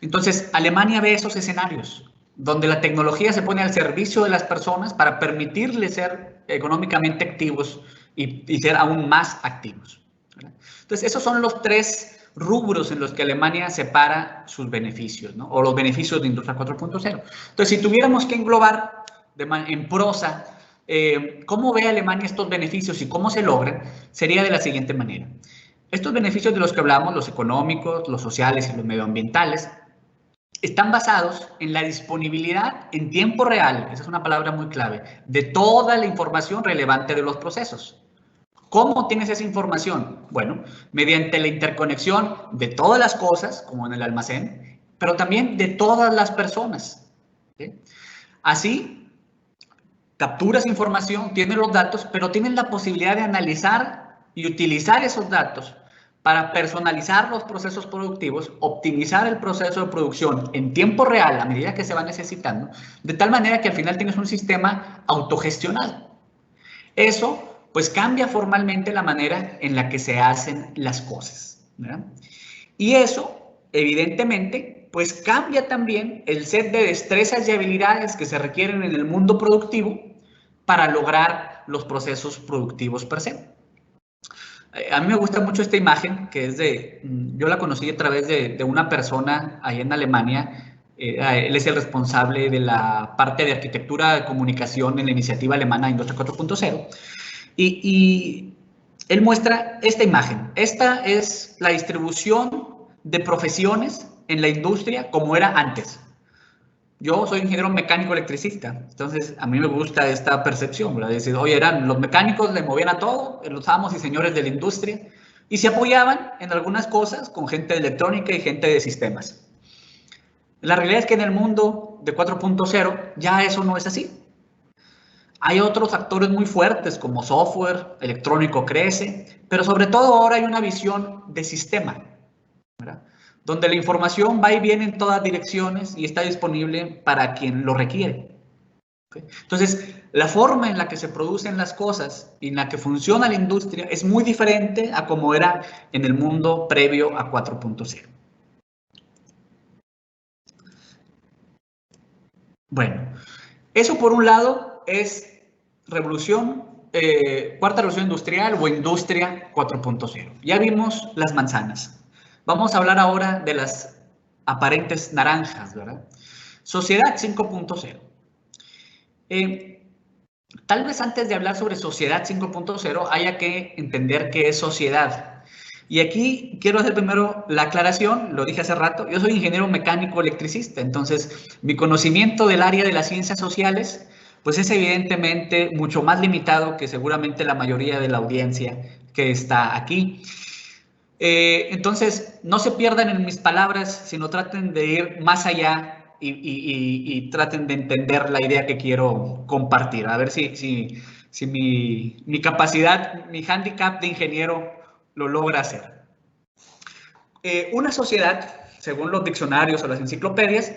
Entonces, Alemania ve esos escenarios donde la tecnología se pone al servicio de las personas para permitirles ser económicamente activos y ser aún más activos, ¿verdad? Entonces, esos son los 3 rubros en los que Alemania separa sus beneficios, ¿no? O los beneficios de Industria 4.0. Entonces, si tuviéramos que englobar en prosa cómo ve Alemania estos beneficios y cómo se logran, sería de la siguiente manera. Estos beneficios de los que hablamos, los económicos, los sociales y los medioambientales, están basados en la disponibilidad en tiempo real, esa es una palabra muy clave, de toda la información relevante de los procesos. ¿Cómo tienes esa información? Bueno, mediante la interconexión de todas las cosas, como en el almacén, pero también de todas las personas, ¿sí? Así, capturas información, tienes los datos, pero tienes la posibilidad de analizar y utilizar esos datos para personalizar los procesos productivos, optimizar el proceso de producción en tiempo real a medida que se va necesitando, de tal manera que al final tienes un sistema autogestionado. Eso pues cambia formalmente la manera en la que se hacen las cosas, ¿verdad? Y eso, evidentemente, pues cambia también el set de destrezas y habilidades que se requieren en el mundo productivo para lograr los procesos productivos per se. A mí me gusta mucho esta imagen, que es yo la conocí a través de una persona ahí en Alemania. Él es el responsable de la parte de arquitectura de comunicación en la iniciativa alemana Industria 4.0. Y él muestra esta imagen. Esta es la distribución de profesiones en la industria como era antes. Yo soy ingeniero mecánico electricista, entonces a mí me gusta esta percepción, ¿verdad? Es decir, oye, eran los mecánicos, le movían a todo, los amos y señores de la industria, y se apoyaban en algunas cosas con gente de electrónica y gente de sistemas. La realidad es que en el mundo de 4.0 ya eso no es así. Hay otros actores muy fuertes como software, electrónico crece, pero sobre todo ahora hay una visión de sistema, ¿verdad? Donde la información va y viene en todas direcciones y está disponible para quien lo requiere. ¿Okay? Entonces, la forma en la que se producen las cosas y en la que funciona la industria es muy diferente a como era en el mundo previo a 4.0. Bueno, eso por un lado es cuarta revolución industrial o industria 4.0. Ya vimos las manzanas. Vamos a hablar ahora de las aparentes naranjas, ¿verdad? Sociedad 5.0. Tal vez antes de hablar sobre sociedad 5.0 haya que entender qué es sociedad. Y aquí quiero hacer primero la aclaración, lo dije hace rato, yo soy ingeniero mecánico electricista, entonces mi conocimiento del área de las ciencias sociales pues es evidentemente mucho más limitado que seguramente la mayoría de la audiencia que está aquí. Entonces, no se pierdan en mis palabras, sino traten de ir más allá y traten de entender la idea que quiero compartir. A ver si mi capacidad, mi handicap de ingeniero lo logra hacer. Una sociedad, según los diccionarios o las enciclopedias,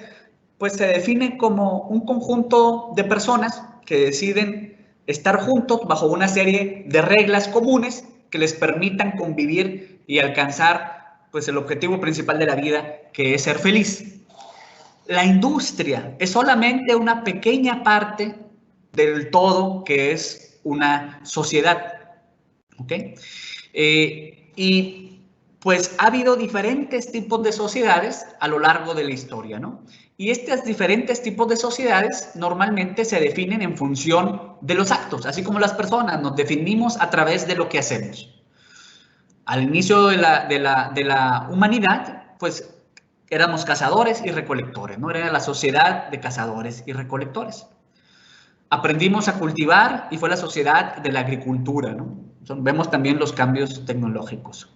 pues se define como un conjunto de personas que deciden estar juntos bajo una serie de reglas comunes que les permitan convivir y alcanzar pues el objetivo principal de la vida, que es ser feliz. La industria es solamente una pequeña parte del todo que es una sociedad, ¿ok? Y pues ha habido diferentes tipos de sociedades a lo largo de la historia, ¿no? Y estos diferentes tipos de sociedades normalmente se definen en función de los actos, así como las personas nos definimos a través de lo que hacemos. Al inicio de la humanidad, pues éramos cazadores y recolectores, ¿no? Era la sociedad de cazadores y recolectores. Aprendimos a cultivar y fue la sociedad de la agricultura, ¿no? Vemos también los cambios tecnológicos.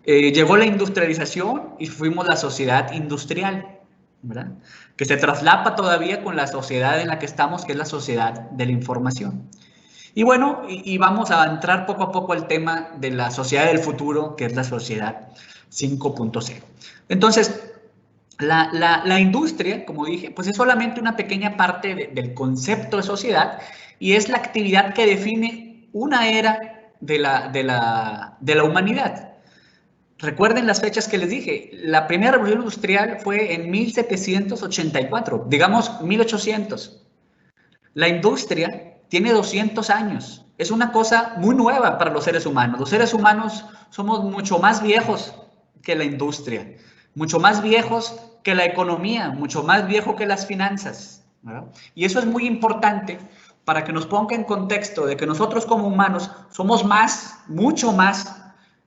Llegó la industrialización y fuimos la sociedad industrial, ¿verdad? Que se traslapa todavía con la sociedad en la que estamos, que es la sociedad de la información. Y bueno, y vamos a entrar poco a poco al tema de la sociedad del futuro, que es la sociedad 5.0. Entonces, la industria, como dije, pues es solamente una pequeña parte del concepto de sociedad y es la actividad que define una era de la humanidad. Recuerden las fechas que les dije. La primera revolución industrial fue en 1784, digamos 1800. La industria tiene 200 años. Es una cosa muy nueva para los seres humanos. Los seres humanos somos mucho más viejos que la industria, mucho más viejos que la economía, mucho más viejo que las finanzas, ¿verdad? Y eso es muy importante para que nos ponga en contexto de que nosotros como humanos somos más, mucho más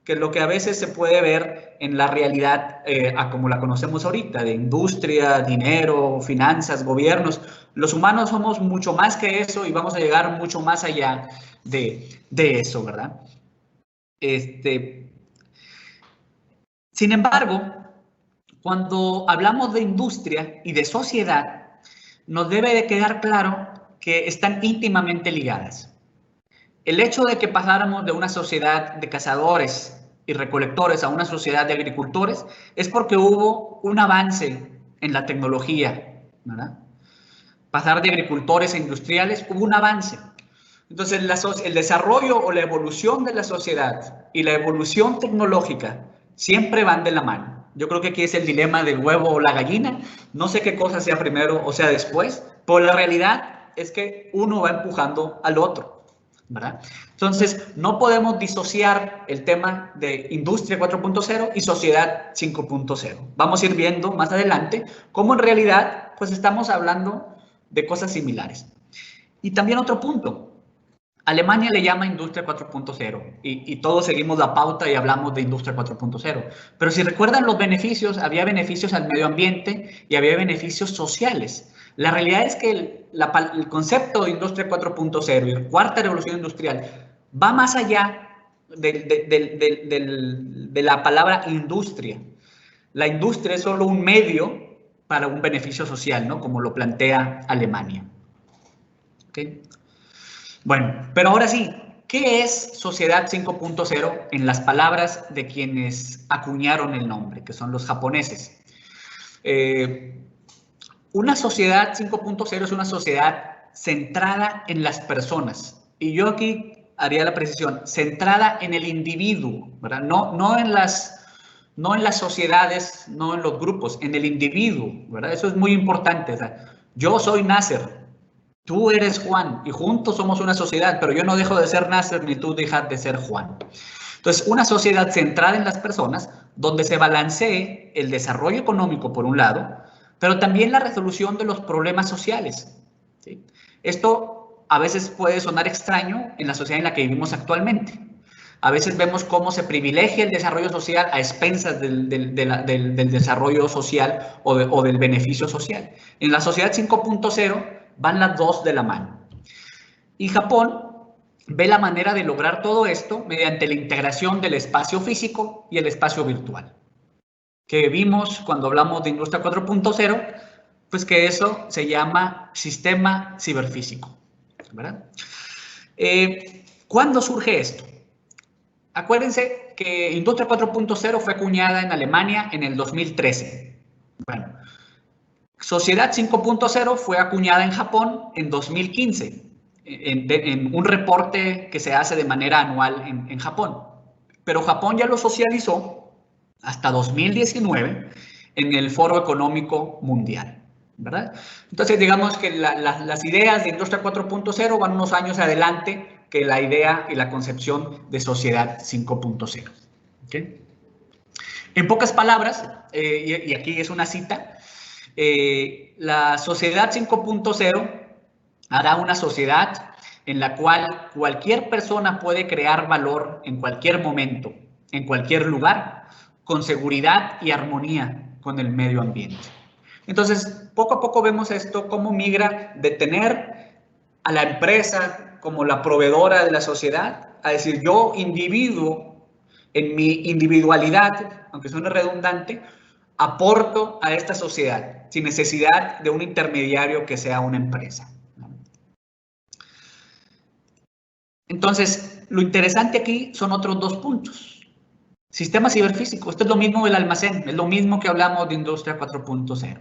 que lo que a veces se puede ver en la realidad a como la conocemos ahorita, de industria, dinero, finanzas, gobiernos. Los humanos somos mucho más que eso y vamos a llegar mucho más allá de eso, ¿verdad? Sin embargo, cuando hablamos de industria y de sociedad, nos debe de quedar claro que están íntimamente ligadas. El hecho de que pasáramos de una sociedad de cazadores y recolectores a una sociedad de agricultores es porque hubo un avance en la tecnología, ¿verdad? Pasar de agricultores a industriales, hubo un avance. Entonces, el desarrollo o la evolución de la sociedad y la evolución tecnológica siempre van de la mano. Yo creo que aquí es el dilema del huevo o la gallina. No sé qué cosa sea primero o sea después, pero la realidad es que uno va empujando al otro, ¿verdad? Entonces, no podemos disociar el tema de industria 4.0 y sociedad 5.0. Vamos a ir viendo más adelante cómo en realidad pues estamos hablando de cosas similares. Y también otro punto. Alemania le llama Industria 4.0 y todos seguimos la pauta y hablamos de Industria 4.0. Pero si recuerdan los beneficios, había beneficios al medio ambiente y había beneficios sociales. La realidad es que el concepto de Industria 4.0 y la cuarta revolución industrial va más allá de la palabra industria. La industria es solo un medio para un beneficio social, ¿no? Como lo plantea Alemania. ¿Okay? Bueno, pero ahora sí, ¿qué es Sociedad 5.0 en las palabras de quienes acuñaron el nombre, que son los japoneses? Una sociedad 5.0 es una sociedad centrada en las personas. Y yo aquí haría la precisión, centrada en el individuo, ¿verdad? No en las sociedades, no en los grupos, en el individuo, ¿verdad? Eso es muy importante. O sea, yo soy Nasser, tú eres Juan y juntos somos una sociedad, pero yo no dejo de ser Nasser ni tú dejas de ser Juan. Entonces, una sociedad centrada en las personas donde se balancee el desarrollo económico por un lado, pero también la resolución de los problemas sociales. ¿Sí? Esto a veces puede sonar extraño en la sociedad en la que vivimos actualmente. A veces vemos cómo se privilegia el desarrollo social a expensas del desarrollo social o del beneficio social. En la sociedad 5.0 van las dos de la mano. Y Japón ve la manera de lograr todo esto mediante la integración del espacio físico y el espacio virtual. Que vimos cuando hablamos de Industria 4.0, pues que eso se llama sistema ciberfísico, ¿verdad? ¿Cuándo surge esto? Acuérdense que Industria 4.0 fue acuñada en Alemania en el 2013. Bueno, Sociedad 5.0 fue acuñada en Japón en 2015, en un reporte que se hace de manera anual en Japón. Pero Japón ya lo socializó hasta 2019 en el Foro Económico Mundial, ¿verdad? Entonces, digamos que las ideas de Industria 4.0 van unos años adelante que la idea y la concepción de Sociedad 5.0. ¿Okay? En pocas palabras, y aquí es una cita, la Sociedad 5.0 hará una sociedad en la cual cualquier persona puede crear valor en cualquier momento, en cualquier lugar, con seguridad y armonía con el medio ambiente. Entonces, poco a poco vemos esto, cómo migra de tener a la empresa como la proveedora de la sociedad, a decir, yo individuo, en mi individualidad, aunque suene redundante, aporto a esta sociedad, sin necesidad de un intermediario que sea una empresa. Entonces, lo interesante aquí son otros dos puntos. Sistema ciberfísico, esto es lo mismo del almacén, es lo mismo que hablamos de Industria 4.0.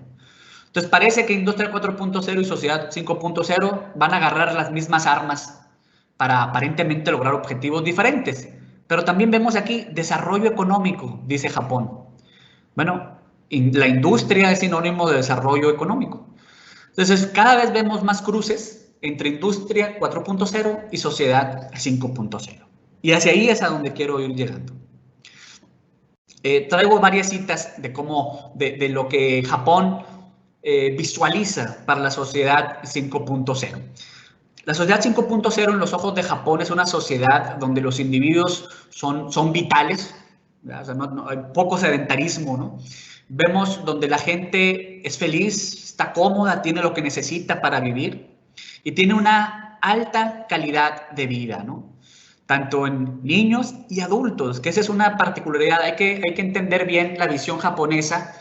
Entonces, parece que Industria 4.0 y Sociedad 5.0 van a agarrar las mismas armas para aparentemente lograr objetivos diferentes. Pero también vemos aquí desarrollo económico, dice Japón. Bueno, la industria es sinónimo de desarrollo económico. Entonces, cada vez vemos más cruces entre Industria 4.0 y Sociedad 5.0. Y hacia ahí es a donde quiero ir llegando. Traigo varias citas de lo que Japón visualiza para la Sociedad 5.0. La Sociedad 5.0 en los ojos de Japón es una sociedad donde los individuos son vitales, o sea, hay poco sedentarismo, ¿no? Vemos donde la gente es feliz, está cómoda, tiene lo que necesita para vivir y tiene una alta calidad de vida, ¿no? Tanto en niños y adultos, que esa es una particularidad. Hay que entender bien la visión japonesa,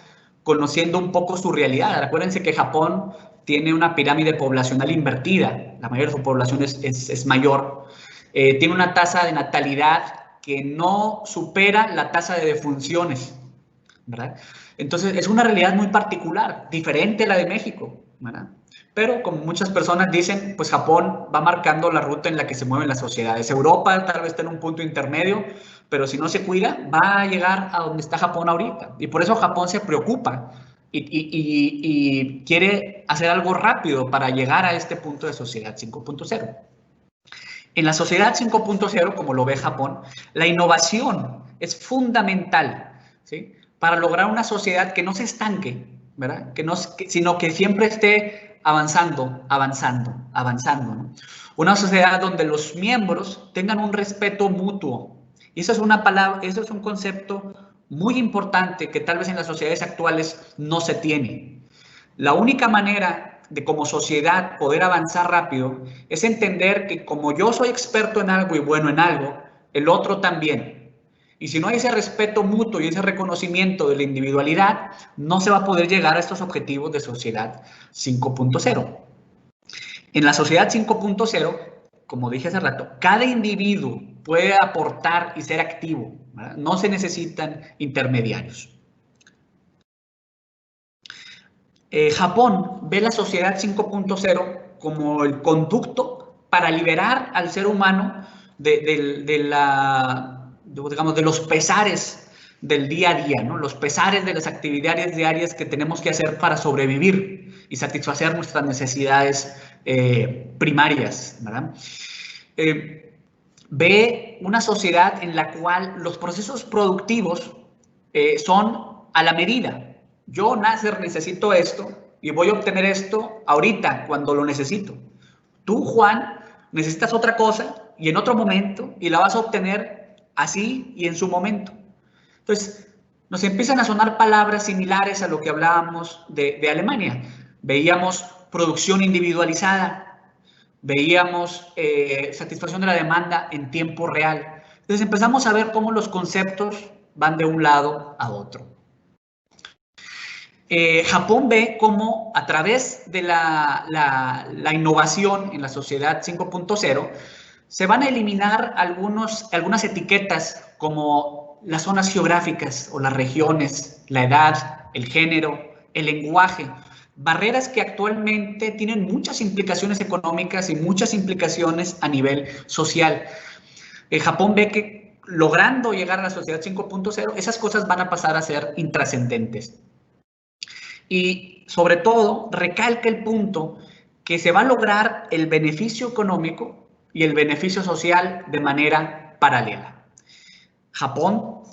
conociendo un poco su realidad. Acuérdense que Japón tiene una pirámide poblacional invertida, la mayoría de su población es mayor, tiene una tasa de natalidad que no supera la tasa de defunciones, ¿verdad? Entonces, es una realidad muy particular, diferente a la de México, ¿verdad? Pero como muchas personas dicen, pues Japón va marcando la ruta en la que se mueven las sociedades. Europa tal vez está en un punto intermedio, pero si no se cuida, va a llegar a donde está Japón ahorita. Y por eso Japón se preocupa y quiere hacer algo rápido para llegar a este punto de Sociedad 5.0. En la Sociedad 5.0, como lo ve Japón, la innovación es fundamental, ¿sí? Para lograr una sociedad que no se estanque, ¿verdad? Sino que siempre esté avanzando, ¿no? Una sociedad donde los miembros tengan un respeto mutuo. Y eso es una palabra, eso es un concepto muy importante que tal vez en las sociedades actuales no se tiene. La única manera de como sociedad poder avanzar rápido es entender que como yo soy experto en algo y bueno en algo, el otro también. Y si no hay ese respeto mutuo y ese reconocimiento de la individualidad, no se va a poder llegar a estos objetivos de sociedad 5.0. En la sociedad 5.0, como dije hace rato, cada individuo puede aportar y ser activo, ¿verdad? No se necesitan intermediarios. Japón ve la sociedad 5.0 como el conducto para liberar al ser humano de los pesares del día a día, ¿no? Los pesares de las actividades diarias que tenemos que hacer para sobrevivir y satisfacer nuestras necesidades primarias, ¿verdad? Ve una sociedad en la cual los procesos productivos son a la medida. Yo, Nasser, necesito esto y voy a obtener esto ahorita, cuando lo necesito. Tú, Juan, necesitas otra cosa y en otro momento y la vas a obtener así y en su momento. Entonces, nos empiezan a sonar palabras similares a lo que hablábamos de Alemania. Veíamos producción individualizada, veíamos satisfacción de la demanda en tiempo real. Entonces empezamos a ver cómo los conceptos van de un lado a otro. Japón ve cómo a través de la innovación en la sociedad 5.0 se van a eliminar algunas etiquetas como las zonas geográficas o las regiones, la edad, el género, el lenguaje, barreras que actualmente tienen muchas implicaciones económicas y muchas implicaciones a nivel social. Japón ve que logrando llegar a la sociedad 5.0, esas cosas van a pasar a ser intrascendentes. Y sobre todo recalca el punto que se va a lograr el beneficio económico y el beneficio social de manera paralela. Japón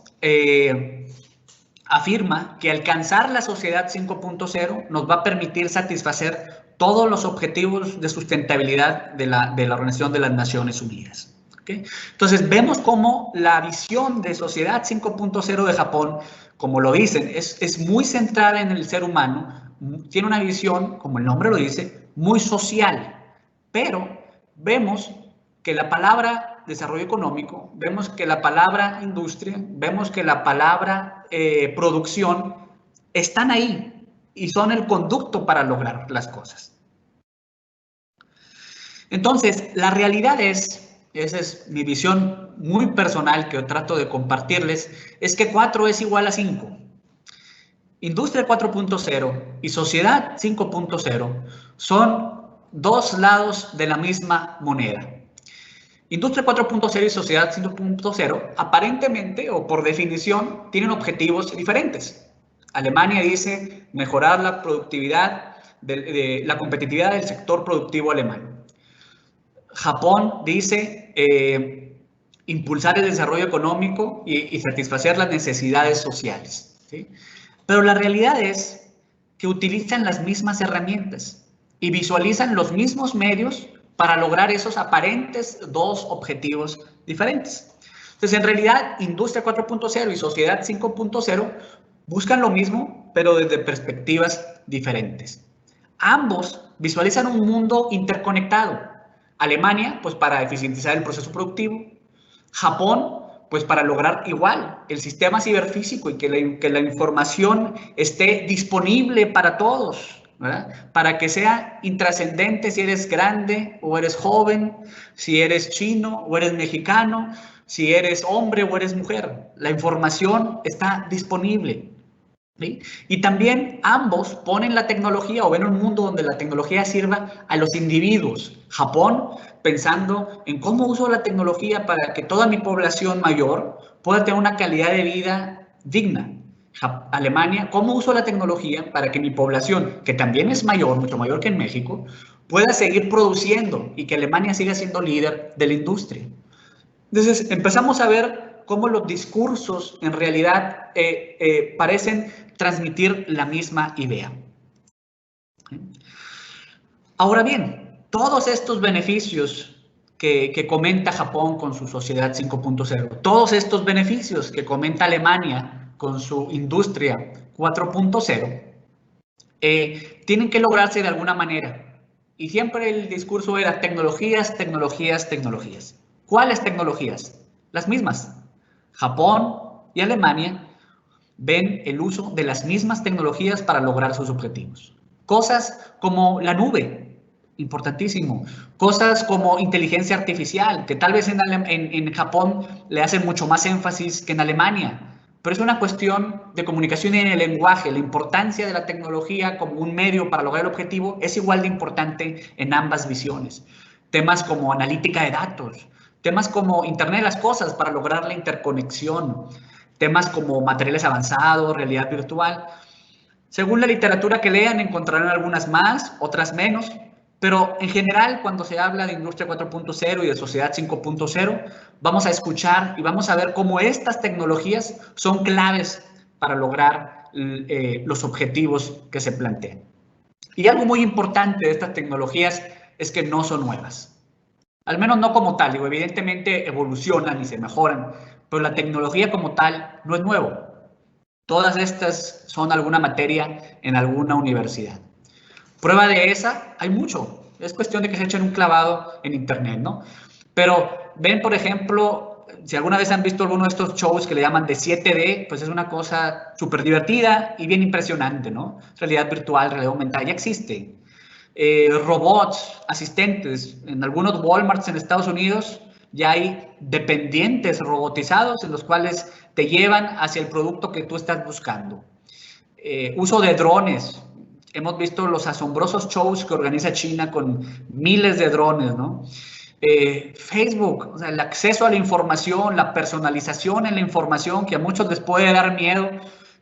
afirma que alcanzar la sociedad 5.0 nos va a permitir satisfacer todos los objetivos de sustentabilidad de la Organización de las Naciones Unidas. ¿Okay? Entonces vemos cómo la visión de sociedad 5.0 de Japón, como lo dicen, es muy centrada en el ser humano, tiene una visión, como el nombre lo dice, muy social, pero vemos que la palabra desarrollo económico, vemos que la palabra industria, vemos que la palabra producción están ahí y son el conducto para lograr las cosas. Entonces, la realidad esa es mi visión muy personal que trato de compartirles, es que 4 es igual a 5. Industria 4.0 y sociedad 5.0 son dos lados de la misma moneda. Industria 4.0 y sociedad 5.0 aparentemente o por definición tienen objetivos diferentes. Alemania dice mejorar la productividad, la competitividad del sector productivo alemán. Japón dice impulsar el desarrollo económico y satisfacer las necesidades sociales, ¿sí? Pero la realidad es que utilizan las mismas herramientas y visualizan los mismos medios para lograr esos aparentes dos objetivos diferentes. Entonces, en realidad, Industria 4.0 y Sociedad 5.0 buscan lo mismo, pero desde perspectivas diferentes. Ambos visualizan un mundo interconectado. Alemania, pues para eficientizar el proceso productivo. Japón, pues para lograr igual el sistema ciberfísico y que la información esté disponible para todos, ¿verdad? Para que sea intrascendente si eres grande o eres joven, si eres chino o eres mexicano, si eres hombre o eres mujer. La información está disponible. ¿Sí? Y también ambos ponen la tecnología o ven un mundo donde la tecnología sirva a los individuos. Japón pensando en cómo uso la tecnología para que toda mi población mayor pueda tener una calidad de vida digna. Alemania, cómo uso la tecnología para que mi población, que también es mayor, mucho mayor que en México, pueda seguir produciendo y que Alemania siga siendo líder de la industria. Entonces empezamos a ver cómo los discursos en realidad parecen transmitir la misma idea. Ahora bien, todos estos beneficios que comenta Japón con su sociedad 5.0, todos estos beneficios que comenta Alemania con su industria 4.0, tienen que lograrse de alguna manera. Y siempre el discurso era tecnologías, tecnologías, tecnologías. ¿Cuáles tecnologías? Las mismas. Japón y Alemania ven el uso de las mismas tecnologías para lograr sus objetivos. Cosas como la nube, importantísimo. Cosas como inteligencia artificial, que tal vez en Japón le hacen mucho más énfasis que en Alemania. Pero es una cuestión de comunicación en el lenguaje. La importancia de la tecnología como un medio para lograr el objetivo es igual de importante en ambas visiones. Temas como analítica de datos, temas como Internet de las cosas para lograr la interconexión, temas como materiales avanzados, realidad virtual. Según la literatura que lean, encontrarán algunas más, otras menos, pero en general, cuando se habla de Industria 4.0 y de Sociedad 5.0, vamos a escuchar y vamos a ver cómo estas tecnologías son claves para lograr los objetivos que se plantean. Y algo muy importante de estas tecnologías es que no son nuevas. Al menos no como tal, digo, evidentemente evolucionan y se mejoran, pero la tecnología como tal no es nuevo. Todas estas son alguna materia en alguna universidad. Prueba de esa, hay mucho. Es cuestión de que se echen un clavado en internet, ¿no? Pero ven, por ejemplo, si alguna vez han visto alguno de estos shows que le llaman de 7D, pues es una cosa súper divertida y bien impresionante, ¿no? Realidad virtual, realidad aumentada, ya existe. Robots, asistentes, en algunos Walmarts en Estados Unidos ya hay dependientes robotizados en los cuales te llevan hacia el producto que tú estás buscando. Uso de drones. Hemos visto los asombrosos shows que organiza China con miles de drones, ¿no? Facebook, o sea, el acceso a la información, la personalización en la información, que a muchos les puede dar miedo,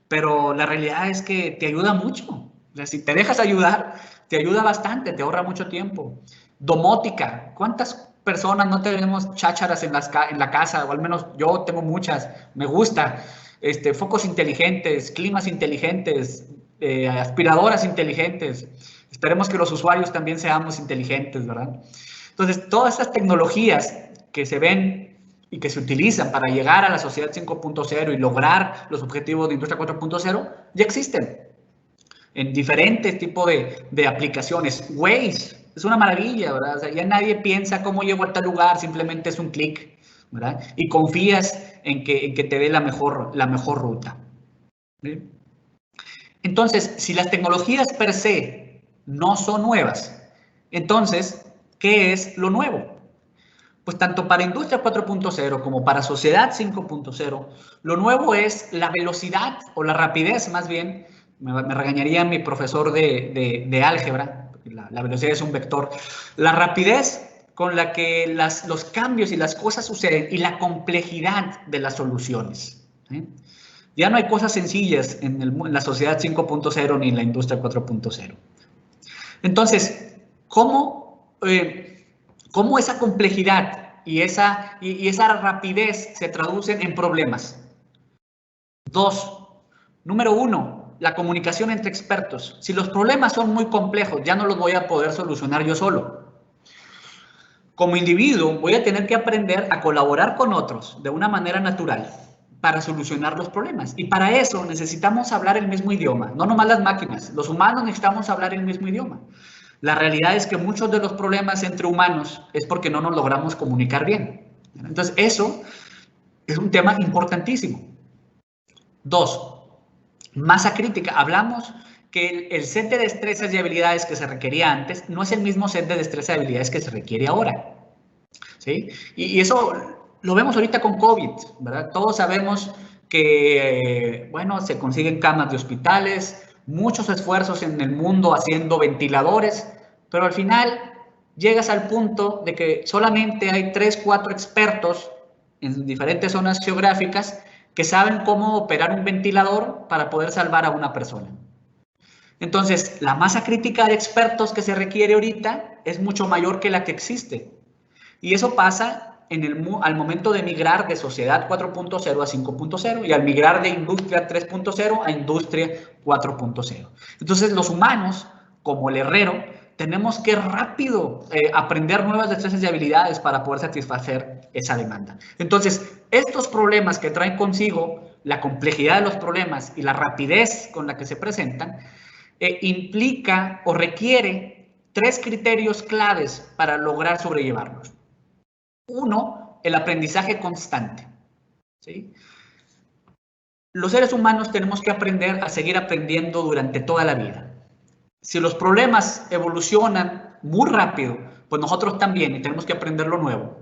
pero la realidad es que te ayuda mucho. O sea, si te dejas ayudar, te ayuda bastante, te ahorra mucho tiempo. Domótica, ¿cuántas personas no tenemos chácharas en la casa? O al menos yo tengo muchas, me gusta. Focos inteligentes, climas inteligentes, aspiradoras inteligentes. Esperemos que los usuarios también seamos inteligentes, ¿verdad? Entonces, todas estas tecnologías que se ven y que se utilizan para llegar a la sociedad 5.0 y lograr los objetivos de Industria 4.0 ya existen en diferentes tipos de aplicaciones. Waze es una maravilla, ¿verdad? O sea, ya nadie piensa cómo llego a tal lugar, simplemente es un clic, ¿verdad? Y confías en que te dé la mejor ruta. ¿Sí? Entonces, si las tecnologías per se no son nuevas, entonces, ¿qué es lo nuevo? Pues tanto para Industria 4.0 como para Sociedad 5.0, lo nuevo es la velocidad o la rapidez, más bien, me regañaría mi profesor de álgebra, la velocidad es un vector, la rapidez con la que los cambios y las cosas suceden y la complejidad de las soluciones. ¿Sí? Ya no hay cosas sencillas en la sociedad 5.0 ni en la industria 4.0. Entonces, ¿cómo esa complejidad y esa rapidez se traducen en problemas? Dos, número uno, la comunicación entre expertos. Si los problemas son muy complejos, ya no los voy a poder solucionar yo solo. Como individuo, voy a tener que aprender a colaborar con otros de una manera natural para solucionar los problemas. Y para eso necesitamos hablar el mismo idioma, no nomás las máquinas. Los humanos necesitamos hablar el mismo idioma. La realidad es que muchos de los problemas entre humanos es porque no nos logramos comunicar bien. Entonces, eso es un tema importantísimo. Dos, masa crítica. Hablamos que el set de destrezas y habilidades que se requería antes no es el mismo set de destrezas y habilidades que se requiere ahora. ¿Sí? Y eso lo vemos ahorita con COVID, ¿verdad? Todos sabemos que, bueno, se consiguen camas de hospitales, muchos esfuerzos en el mundo haciendo ventiladores, pero al final llegas al punto de que solamente hay 3, 4 expertos en diferentes zonas geográficas que saben cómo operar un ventilador para poder salvar a una persona. Entonces, la masa crítica de expertos que se requiere ahorita es mucho mayor que la que existe. Y eso pasa al momento de migrar de sociedad 4.0 a 5.0 y al migrar de industria 3.0 a industria 4.0. Entonces, los humanos, como el herrero, tenemos que rápido aprender nuevas destrezas y habilidades para poder satisfacer esa demanda. Entonces, estos problemas que traen consigo la complejidad de los problemas y la rapidez con la que se presentan, implica o requiere 3 criterios claves para lograr sobrellevarlos. Uno, el aprendizaje constante, ¿sí? Los seres humanos tenemos que aprender a seguir aprendiendo durante toda la vida. Si los problemas evolucionan muy rápido, pues nosotros también, y tenemos que aprender lo nuevo,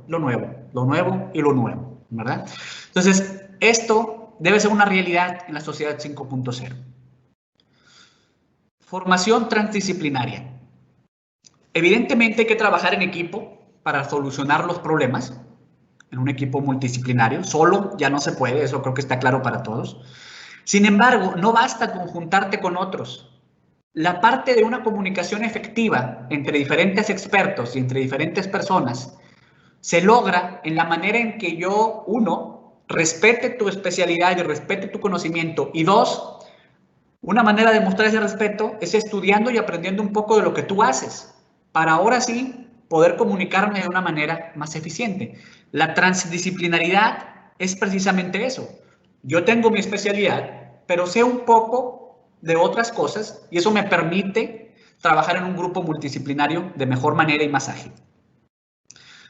¿verdad? Entonces, esto debe ser una realidad en la sociedad 5.0. Formación transdisciplinaria. Evidentemente hay que trabajar en equipo para solucionar los problemas, en un equipo multidisciplinario. Solo ya no se puede, eso creo que está claro para todos. Sin embargo, no basta con juntarte con otros. La parte de una comunicación efectiva entre diferentes expertos y entre diferentes personas se logra en la manera en que yo, uno, respete tu especialidad y respete tu conocimiento, y dos, una manera de mostrar ese respeto es estudiando y aprendiendo un poco de lo que tú haces, para ahora sí poder comunicarme de una manera más eficiente. La transdisciplinaridad es precisamente eso. Yo tengo mi especialidad, pero sé un poco de otras cosas y eso me permite trabajar en un grupo multidisciplinario de mejor manera y más ágil.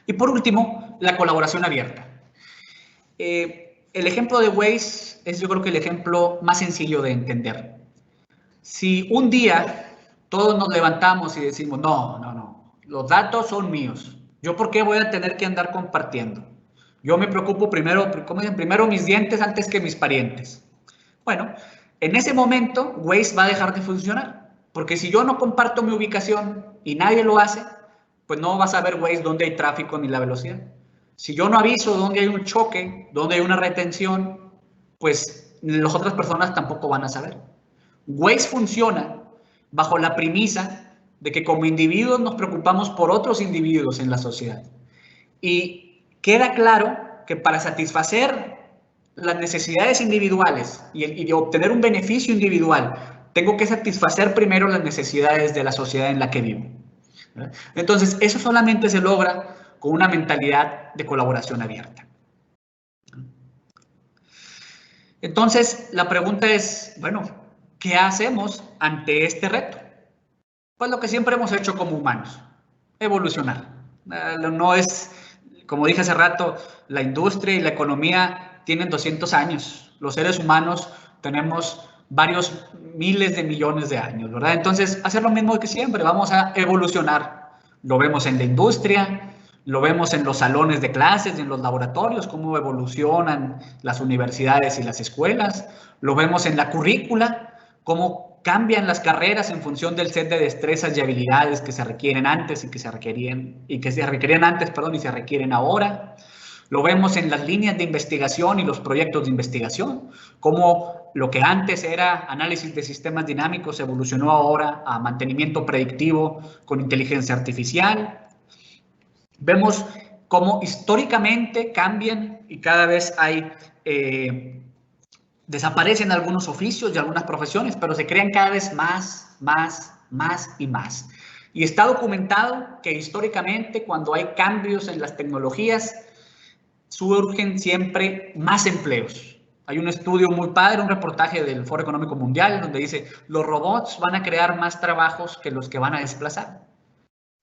Y por último, la colaboración abierta. El ejemplo de Waze es, yo creo que el ejemplo más sencillo de entender. Si un día todos nos levantamos y decimos, no, los datos son míos, ¿yo por qué voy a tener que andar compartiendo? Yo me preocupo primero, como dicen, primero mis dientes antes que mis parientes. Bueno, en ese momento Waze va a dejar de funcionar, porque si yo no comparto mi ubicación y nadie lo hace, pues no vas a ver Waze dónde hay tráfico ni la velocidad. Si yo no aviso dónde hay un choque, dónde hay una retención, pues las otras personas tampoco van a saber. Waze funciona bajo la premisa de que como individuos nos preocupamos por otros individuos en la sociedad. Y queda claro que para satisfacer las necesidades individuales y obtener un beneficio individual, tengo que satisfacer primero las necesidades de la sociedad en la que vivo. Entonces, eso solamente se logra con una mentalidad de colaboración abierta. Entonces, la pregunta es, bueno, ¿qué hacemos ante este reto? Pues lo que siempre hemos hecho como humanos, evolucionar. No es, como dije hace rato, la industria y la economía tienen 200 años. Los seres humanos tenemos varios miles de millones de años, ¿verdad? Entonces, hacer lo mismo que siempre, vamos a evolucionar. Lo vemos en la industria, lo vemos en los salones de clases y en los laboratorios, cómo evolucionan las universidades y las escuelas. Lo vemos en la currícula, cómo cambian las carreras en función del set de destrezas y habilidades que se requieren antes y que se requerían antes, y se requieren ahora. Lo vemos en las líneas de investigación y los proyectos de investigación, cómo lo que antes era análisis de sistemas dinámicos evolucionó ahora a mantenimiento predictivo con inteligencia artificial. Vemos cómo históricamente cambian y cada vez hay desaparecen algunos oficios y algunas profesiones, pero se crean cada vez más y más. Y está documentado que históricamente cuando hay cambios en las tecnologías, surgen siempre más empleos. Hay un estudio muy padre, un reportaje del Foro Económico Mundial, donde dice, los robots van a crear más trabajos que los que van a desplazar.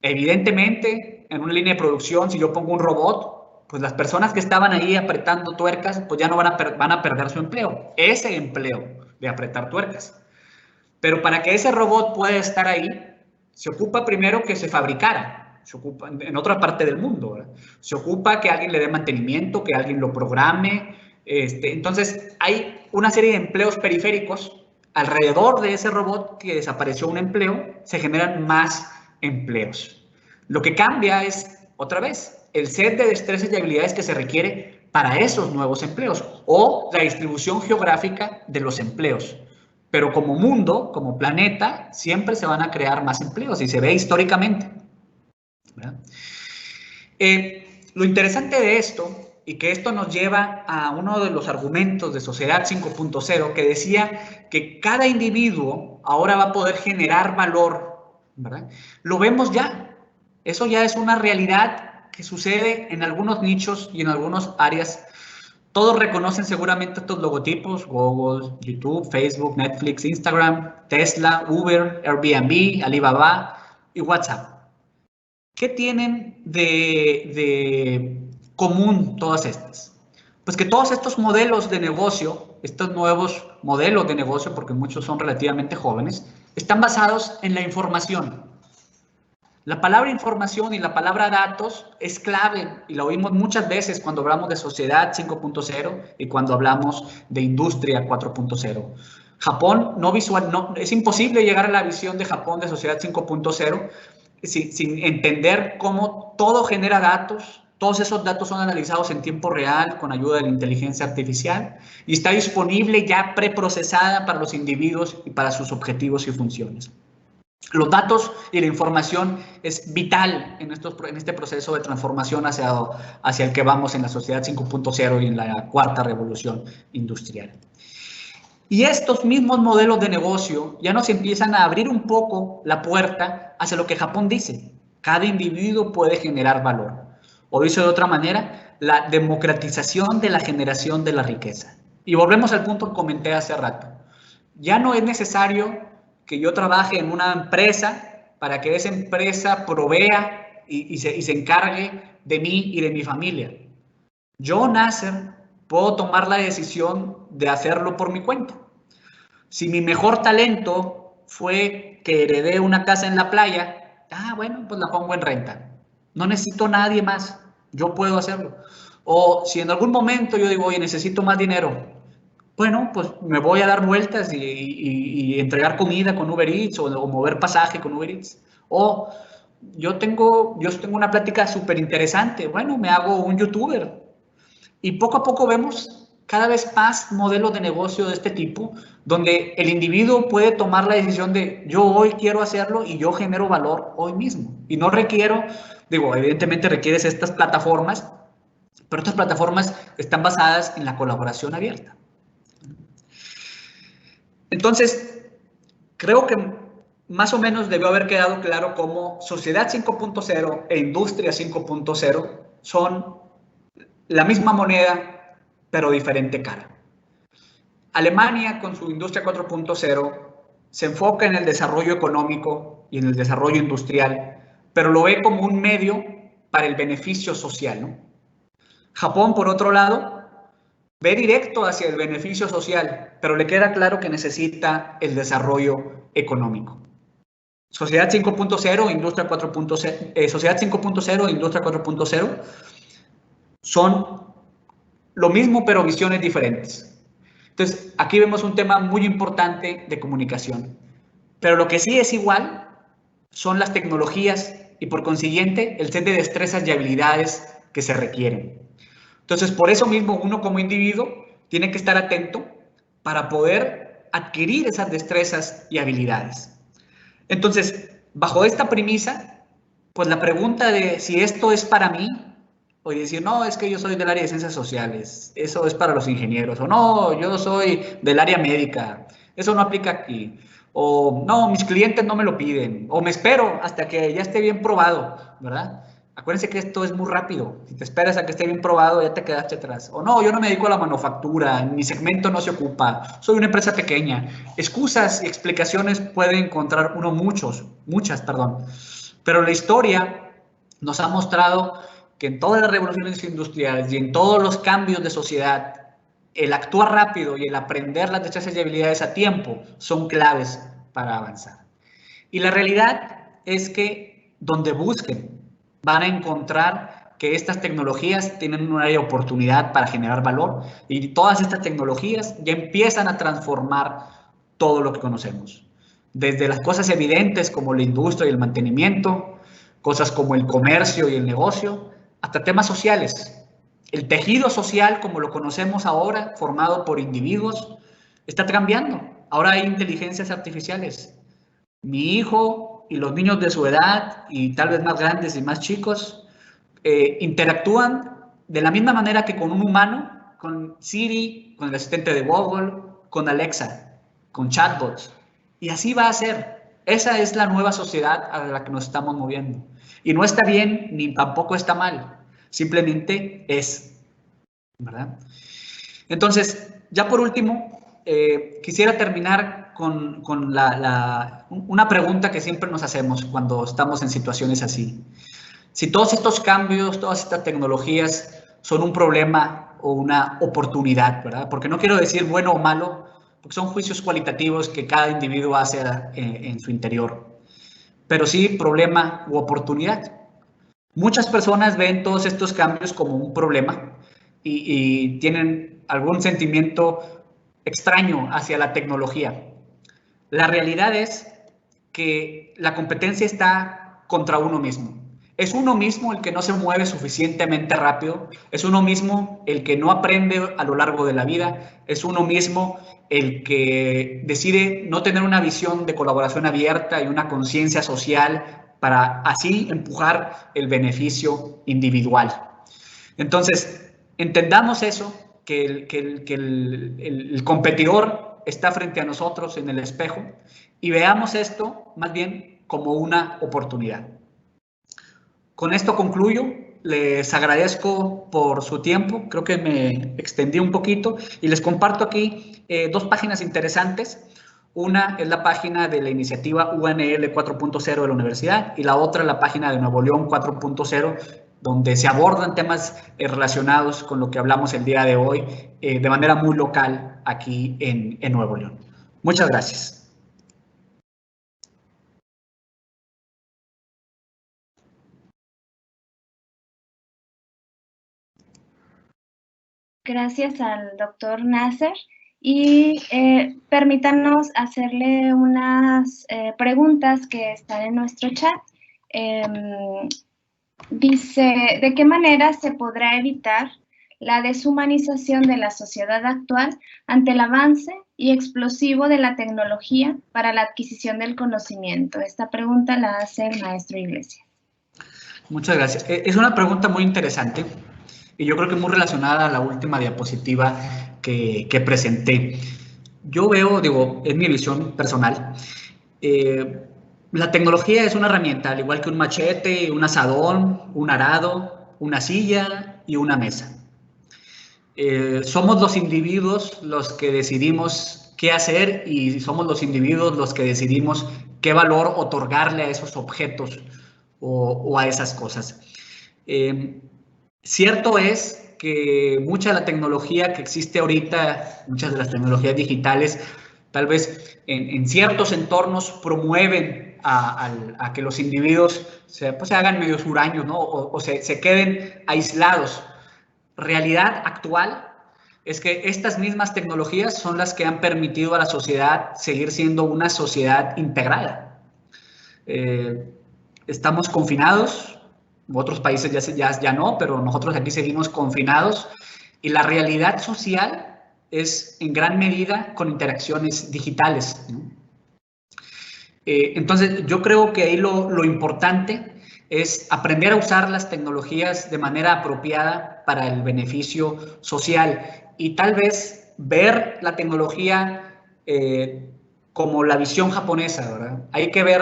Evidentemente, en una línea de producción, si yo pongo un robot, pues las personas que estaban ahí apretando tuercas, pues ya no van a perder su empleo. Ese empleo de apretar tuercas. Pero para que ese robot pueda estar ahí, se ocupa primero que se fabricara. Se ocupa en otra parte del mundo, ¿verdad? Se ocupa que alguien le dé mantenimiento, que alguien lo programe. Entonces, hay una serie de empleos periféricos. Alrededor de ese robot que desapareció un empleo, se generan más empleos. Lo que cambia es, otra vez, el set de destrezas y habilidades que se requiere para esos nuevos empleos o la distribución geográfica de los empleos. Pero como mundo, como planeta, siempre se van a crear más empleos y se ve históricamente. Lo interesante de esto, y que esto nos lleva a uno de los argumentos de Sociedad 5.0, que decía que cada individuo ahora va a poder generar valor ¿verdad? Lo vemos ya. Eso ya es una realidad que sucede en algunos nichos y en algunas áreas. Todos reconocen seguramente estos logotipos: Google, YouTube, Facebook, Netflix, Instagram, Tesla, Uber, Airbnb, Alibaba y WhatsApp. ¿Qué tienen de común todas estas? Pues que todos estos modelos de negocio, estos nuevos modelos de negocio, porque muchos son relativamente jóvenes, están basados en la información. La palabra información y la palabra datos es clave y la oímos muchas veces cuando hablamos de sociedad 5.0 y cuando hablamos de industria 4.0. Japón es imposible llegar a la visión de Japón de sociedad 5.0 sin entender cómo todo genera datos. Todos esos datos son analizados en tiempo real con ayuda de la inteligencia artificial y está disponible ya preprocesada para los individuos y para sus objetivos y funciones. Los datos y la información es vital en este proceso de transformación hacia el que vamos en la sociedad 5.0 y en la cuarta revolución industrial. Y estos mismos modelos de negocio ya nos empiezan a abrir un poco la puerta hacia lo que Japón dice: cada individuo puede generar valor. O dicho de otra manera, la democratización de la generación de la riqueza. Y volvemos al punto que comenté hace rato. Ya no es necesario que yo trabaje en una empresa para que esa empresa provea y se encargue de mí y de mi familia. Yo, Nasser, puedo tomar la decisión de hacerlo por mi cuenta. Si mi mejor talento fue que heredé una casa en la playa, bueno, pues la pongo en renta. No necesito a nadie más, yo puedo hacerlo. O si en algún momento yo digo, oye, necesito más dinero, bueno, pues me voy a dar vueltas y entregar comida con Uber Eats o mover pasaje con Uber Eats. O yo tengo una plática súper interesante, bueno, me hago un youtuber. Y poco a poco vemos cada vez más modelos de negocio de este tipo, donde el individuo puede tomar la decisión de yo hoy quiero hacerlo y yo genero valor hoy mismo. Y no requiero, evidentemente requieres estas plataformas, pero estas plataformas están basadas en la colaboración abierta. Entonces, creo que más o menos debió haber quedado claro cómo Sociedad 5.0 e Industria 5.0 son la misma moneda, pero diferente cara. Alemania, con su Industria 4.0, se enfoca en el desarrollo económico y en el desarrollo industrial, pero lo ve como un medio para el beneficio social, ¿no? Japón, por otro lado, ve directo hacia el beneficio social, pero le queda claro que necesita el desarrollo económico. Sociedad 5.0, Industria 4.0, Sociedad 5.0 e Industria 4.0 son lo mismo, pero visiones diferentes. Entonces, aquí vemos un tema muy importante de comunicación. Pero lo que sí es igual son las tecnologías y, por consiguiente, el set de destrezas y habilidades que se requieren. Entonces, por eso mismo, uno como individuo tiene que estar atento para poder adquirir esas destrezas y habilidades. Entonces, bajo esta premisa, pues la pregunta de si esto es para mí, o decir, no, es que yo soy del área de ciencias sociales, eso es para los ingenieros, o no, yo soy del área médica, eso no aplica aquí, o no, mis clientes no me lo piden, o me espero hasta que ya esté bien probado, ¿verdad? Acuérdense que esto es muy rápido. Si te esperas a que esté bien probado, ya te quedaste atrás. O no, yo no me dedico a la manufactura, mi segmento no se ocupa, soy una empresa pequeña. Excusas y explicaciones puede encontrar uno muchas, pero la historia nos ha mostrado que en todas las revoluciones industriales y en todos los cambios de sociedad, el actuar rápido y el aprender las destrezas y habilidades a tiempo son claves para avanzar. Y la realidad es que donde busquen, van a encontrar que estas tecnologías tienen una oportunidad para generar valor y todas estas tecnologías ya empiezan a transformar todo lo que conocemos. Desde las cosas evidentes como la industria y el mantenimiento, cosas como el comercio y el negocio, hasta temas sociales. El tejido social como lo conocemos ahora, formado por individuos, está cambiando. Ahora hay inteligencias artificiales. Mi hijo y los niños de su edad, y tal vez más grandes y más chicos, interactúan de la misma manera que con un humano, con Siri, con el asistente de Google, con Alexa, con chatbots. Y así va a ser. Esa es la nueva sociedad a la que nos estamos moviendo. Y no está bien ni tampoco está mal. Simplemente es, ¿verdad? Entonces, ya por último, quisiera terminar con una pregunta que siempre nos hacemos cuando estamos en situaciones así. Si todos estos cambios, todas estas tecnologías son un problema o una oportunidad, ¿verdad? Porque no quiero decir bueno o malo, porque son juicios cualitativos que cada individuo hace en su interior. Pero sí problema u oportunidad. Muchas personas ven todos estos cambios como un problema y tienen algún sentimiento extraño hacia la tecnología. La realidad es que la competencia está contra uno mismo. Es uno mismo el que no se mueve suficientemente rápido, es uno mismo el que no aprende a lo largo de la vida, es uno mismo el que decide no tener una visión de colaboración abierta y una conciencia social para así empujar el beneficio individual. Entonces, entendamos eso, que el competidor está frente a nosotros en el espejo y veamos esto más bien como una oportunidad. Con esto concluyo. Les agradezco por su tiempo. Creo que me extendí un poquito y les comparto aquí dos páginas interesantes. Una es la página de la iniciativa UNL 4.0 de la universidad y la otra la página de Nuevo León 4.0, donde se abordan temas relacionados con lo que hablamos el día de hoy de manera muy local aquí en Nuevo León. Muchas gracias. Gracias al doctor Nasser y permítanos hacerle unas preguntas que están en nuestro chat. Dice, ¿de qué manera se podrá evitar la deshumanización de la sociedad actual ante el avance y explosivo de la tecnología para la adquisición del conocimiento? Esta pregunta la hace el maestro Iglesias. Muchas gracias. Es una pregunta muy interesante y yo creo que muy relacionada a la última diapositiva que presenté. Yo veo, digo, es mi visión personal, la tecnología es una herramienta, al igual que un machete, un asadón, un arado, una silla y una mesa. Somos los individuos los que decidimos qué hacer y somos los individuos los que decidimos qué valor otorgarle a esos objetos o a esas cosas. Cierto es que mucha de la tecnología que existe ahorita, muchas de las tecnologías digitales, tal vez en ciertos entornos promueven a que los individuos se hagan medios huraños, ¿no? o se queden aislados. Realidad actual es que estas mismas tecnologías son las que han permitido a la sociedad seguir siendo una sociedad integrada. Estamos confinados, otros países ya no, pero nosotros aquí seguimos confinados y la realidad social es en gran medida con interacciones digitales, ¿no? Entonces, yo creo que ahí lo importante es aprender a usar las tecnologías de manera apropiada para el beneficio social y tal vez ver la tecnología como la visión japonesa, ¿verdad? Hay que ver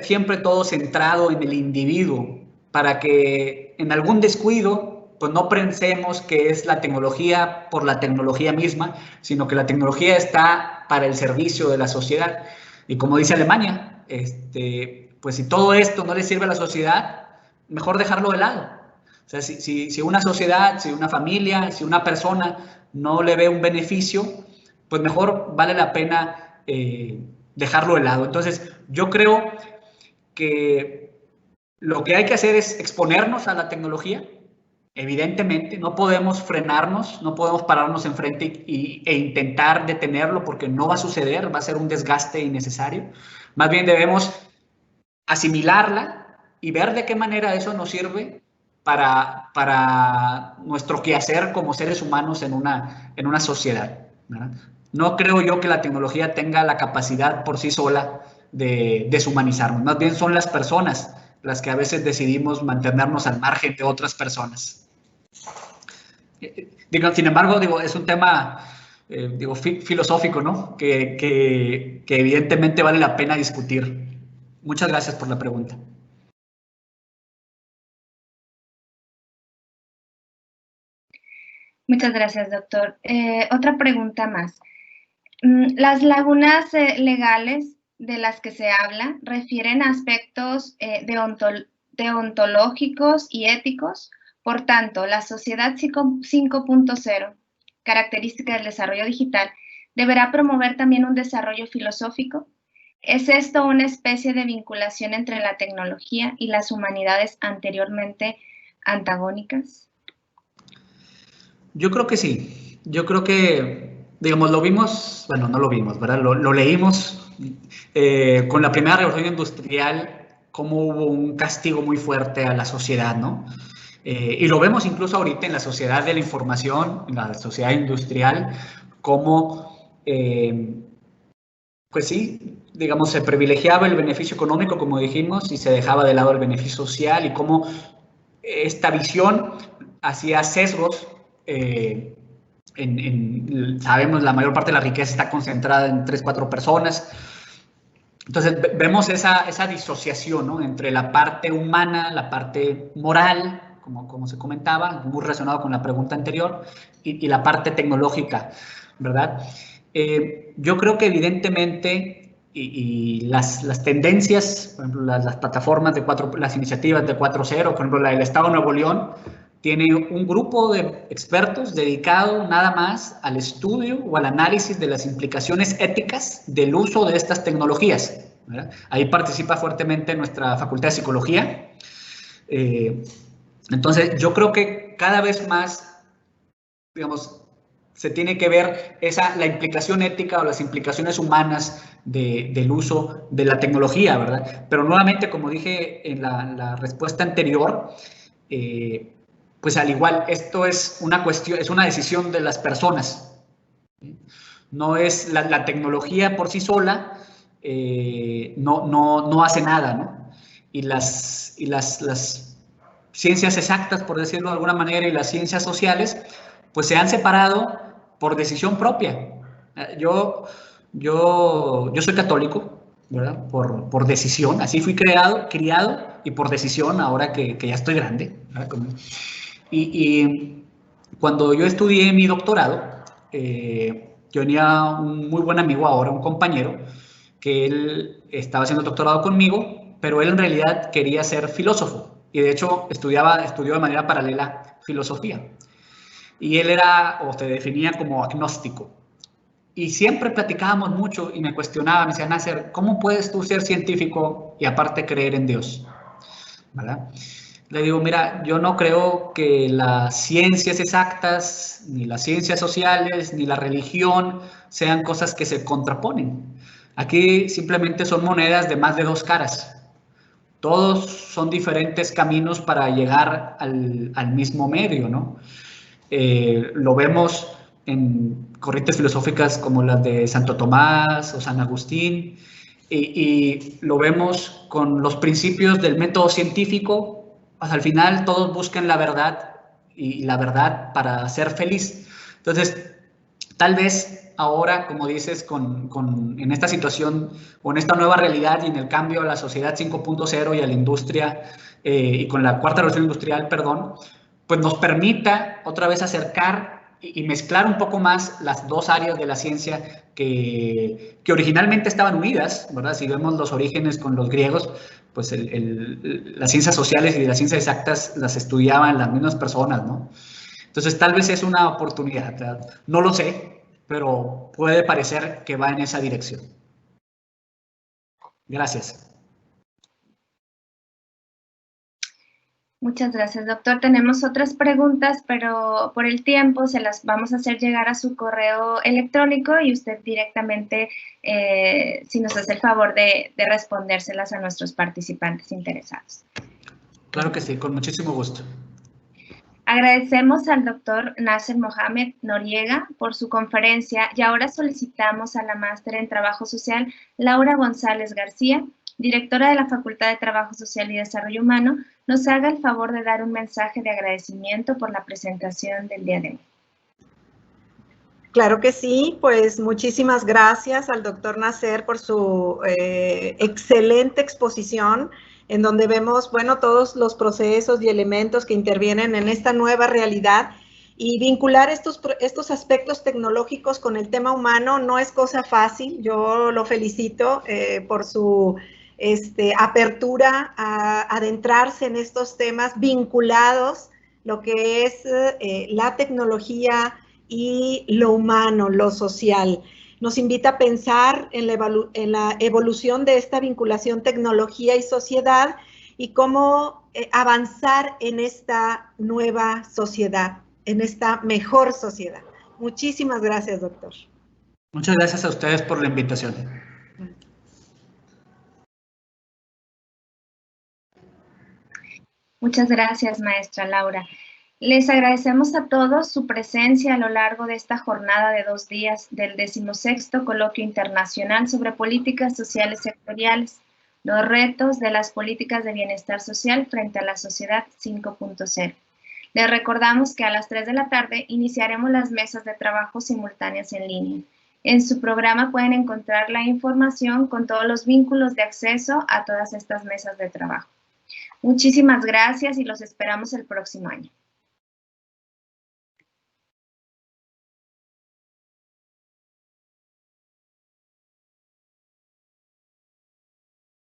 siempre todo centrado en el individuo para que en algún descuido pues no pensemos que es la tecnología por la tecnología misma, sino que la tecnología está para el servicio de la sociedad. Y como dice Alemania, pues si todo esto no le sirve a la sociedad, mejor dejarlo de lado. O sea, si una sociedad, si una familia, si una persona no le ve un beneficio, pues mejor vale la pena dejarlo de lado. Entonces, yo creo que lo que hay que hacer es exponernos a la tecnología. Evidentemente, no podemos frenarnos, no podemos pararnos enfrente e intentar detenerlo porque no va a suceder, va a ser un desgaste innecesario. Más bien debemos asimilarla y ver de qué manera eso nos sirve para nuestro quehacer como seres humanos en una sociedad, ¿verdad? No creo yo que la tecnología tenga la capacidad por sí sola de deshumanizarnos. Más bien son las personas las que a veces decidimos mantenernos al margen de otras personas. Sin embargo, es un tema digo, filosófico, ¿no? Que evidentemente vale la pena discutir. Muchas gracias por la pregunta. Muchas gracias, doctor. Otra pregunta más. Las lagunas legales de las que se habla refieren a aspectos deontológicos y éticos. Por tanto, la sociedad 5.0, característica del desarrollo digital, deberá promover también un desarrollo filosófico. ¿Es esto una especie de vinculación entre la tecnología y las humanidades anteriormente antagónicas? Yo creo que sí. Yo creo que, digamos, lo vimos, bueno, no lo vimos, ¿verdad? Lo leímos con la primera revolución industrial, cómo hubo un castigo muy fuerte a la sociedad, ¿no? Y lo vemos incluso ahorita en la sociedad de la información, en la sociedad industrial, cómo, pues sí, digamos, se privilegiaba el beneficio económico, como dijimos, y se dejaba de lado el beneficio social, y cómo esta visión hacía sesgos. Sabemos, la mayor parte de la riqueza está concentrada en 3, 4 personas. Entonces vemos esa disociación, ¿no? Entre la parte humana, la parte moral, como se comentaba, muy relacionado con la pregunta anterior, y la parte tecnológica, ¿verdad? Yo creo que evidentemente las tendencias, por ejemplo, las plataformas las iniciativas de 4.0, por ejemplo, la del Estado de Nuevo León, tiene un grupo de expertos dedicado nada más al estudio o al análisis de las implicaciones éticas del uso de estas tecnologías, ¿verdad? Ahí participa fuertemente nuestra Facultad de Psicología. Entonces, yo creo que cada vez más, digamos, se tiene que ver la implicación ética o las implicaciones humanas del uso de la tecnología, ¿verdad? Pero nuevamente, como dije en la respuesta anterior, pues al igual, esto es una cuestión, es una decisión de las personas. No es la tecnología por sí sola, no hace nada, ¿no? Y las ciencias exactas, por decirlo de alguna manera, y las ciencias sociales, pues se han separado por decisión propia. Yo soy católico, ¿verdad? Por decisión, así fui criado y por decisión, ahora que ya estoy grande, ¿verdad? Y cuando yo estudié mi doctorado, yo tenía un muy buen amigo ahora, un compañero, que él estaba haciendo doctorado conmigo, pero él en realidad quería ser filósofo y de hecho estudió de manera paralela filosofía. Y él se definía como agnóstico. Y siempre platicábamos mucho y me cuestionaba, me decía, Nasser, ¿cómo puedes tú ser científico y aparte creer en Dios? ¿Verdad? Le digo, mira, yo no creo que las ciencias exactas, ni las ciencias sociales, ni la religión sean cosas que se contraponen. Aquí simplemente son monedas de más de dos caras. Todos son diferentes caminos para llegar al mismo medio, ¿no? Lo vemos en corrientes filosóficas como las de Santo Tomás o San Agustín, y lo vemos con los principios del método científico. Pues al final todos buscan la verdad y la verdad para ser feliz. Entonces, tal vez ahora, como dices, en esta situación o en esta nueva realidad y en el cambio a la sociedad 5.0 y a la industria y con la cuarta revolución industrial, perdón, pues nos permita otra vez acercar y mezclar un poco más las dos áreas de la ciencia que originalmente estaban unidas, ¿verdad? Si vemos los orígenes con los griegos, pues las ciencias sociales y las ciencias exactas las estudiaban las mismas personas, ¿no? Entonces tal vez es una oportunidad, ¿verdad? No lo sé, pero puede parecer que va en esa dirección. Gracias. Muchas gracias, doctor. Tenemos otras preguntas, pero por el tiempo se las vamos a hacer llegar a su correo electrónico y usted directamente, si nos hace el favor de respondérselas a nuestros participantes interesados. Claro que sí, con muchísimo gusto. Agradecemos al doctor Nasser Mohamed Noriega por su conferencia y ahora solicitamos a la máster en Trabajo Social, Laura González García, directora de la Facultad de Trabajo Social y Desarrollo Humano, nos haga el favor de dar un mensaje de agradecimiento por la presentación del día de hoy. Claro que sí, pues muchísimas gracias al doctor Nasser por su excelente exposición, en donde vemos, bueno, todos los procesos y elementos que intervienen en esta nueva realidad, y vincular estos aspectos tecnológicos con el tema humano no es cosa fácil. Yo lo felicito por su apertura a adentrarse en estos temas vinculados, lo que es la tecnología y lo humano, lo social. Nos invita a pensar en la evolución de esta vinculación tecnología y sociedad y cómo avanzar en esta nueva sociedad, en esta mejor sociedad. Muchísimas gracias, doctor. Muchas gracias a ustedes por la invitación. Muchas gracias, maestra Laura. Les agradecemos a todos su presencia a lo largo de esta jornada de 2 días del 16º Coloquio Internacional sobre Políticas Sociales Sectoriales, los retos de las políticas de bienestar social frente a la sociedad 5.0. Les recordamos que a las 3 de la tarde iniciaremos las mesas de trabajo simultáneas en línea. En su programa pueden encontrar la información con todos los vínculos de acceso a todas estas mesas de trabajo. Muchísimas gracias y los esperamos el próximo año.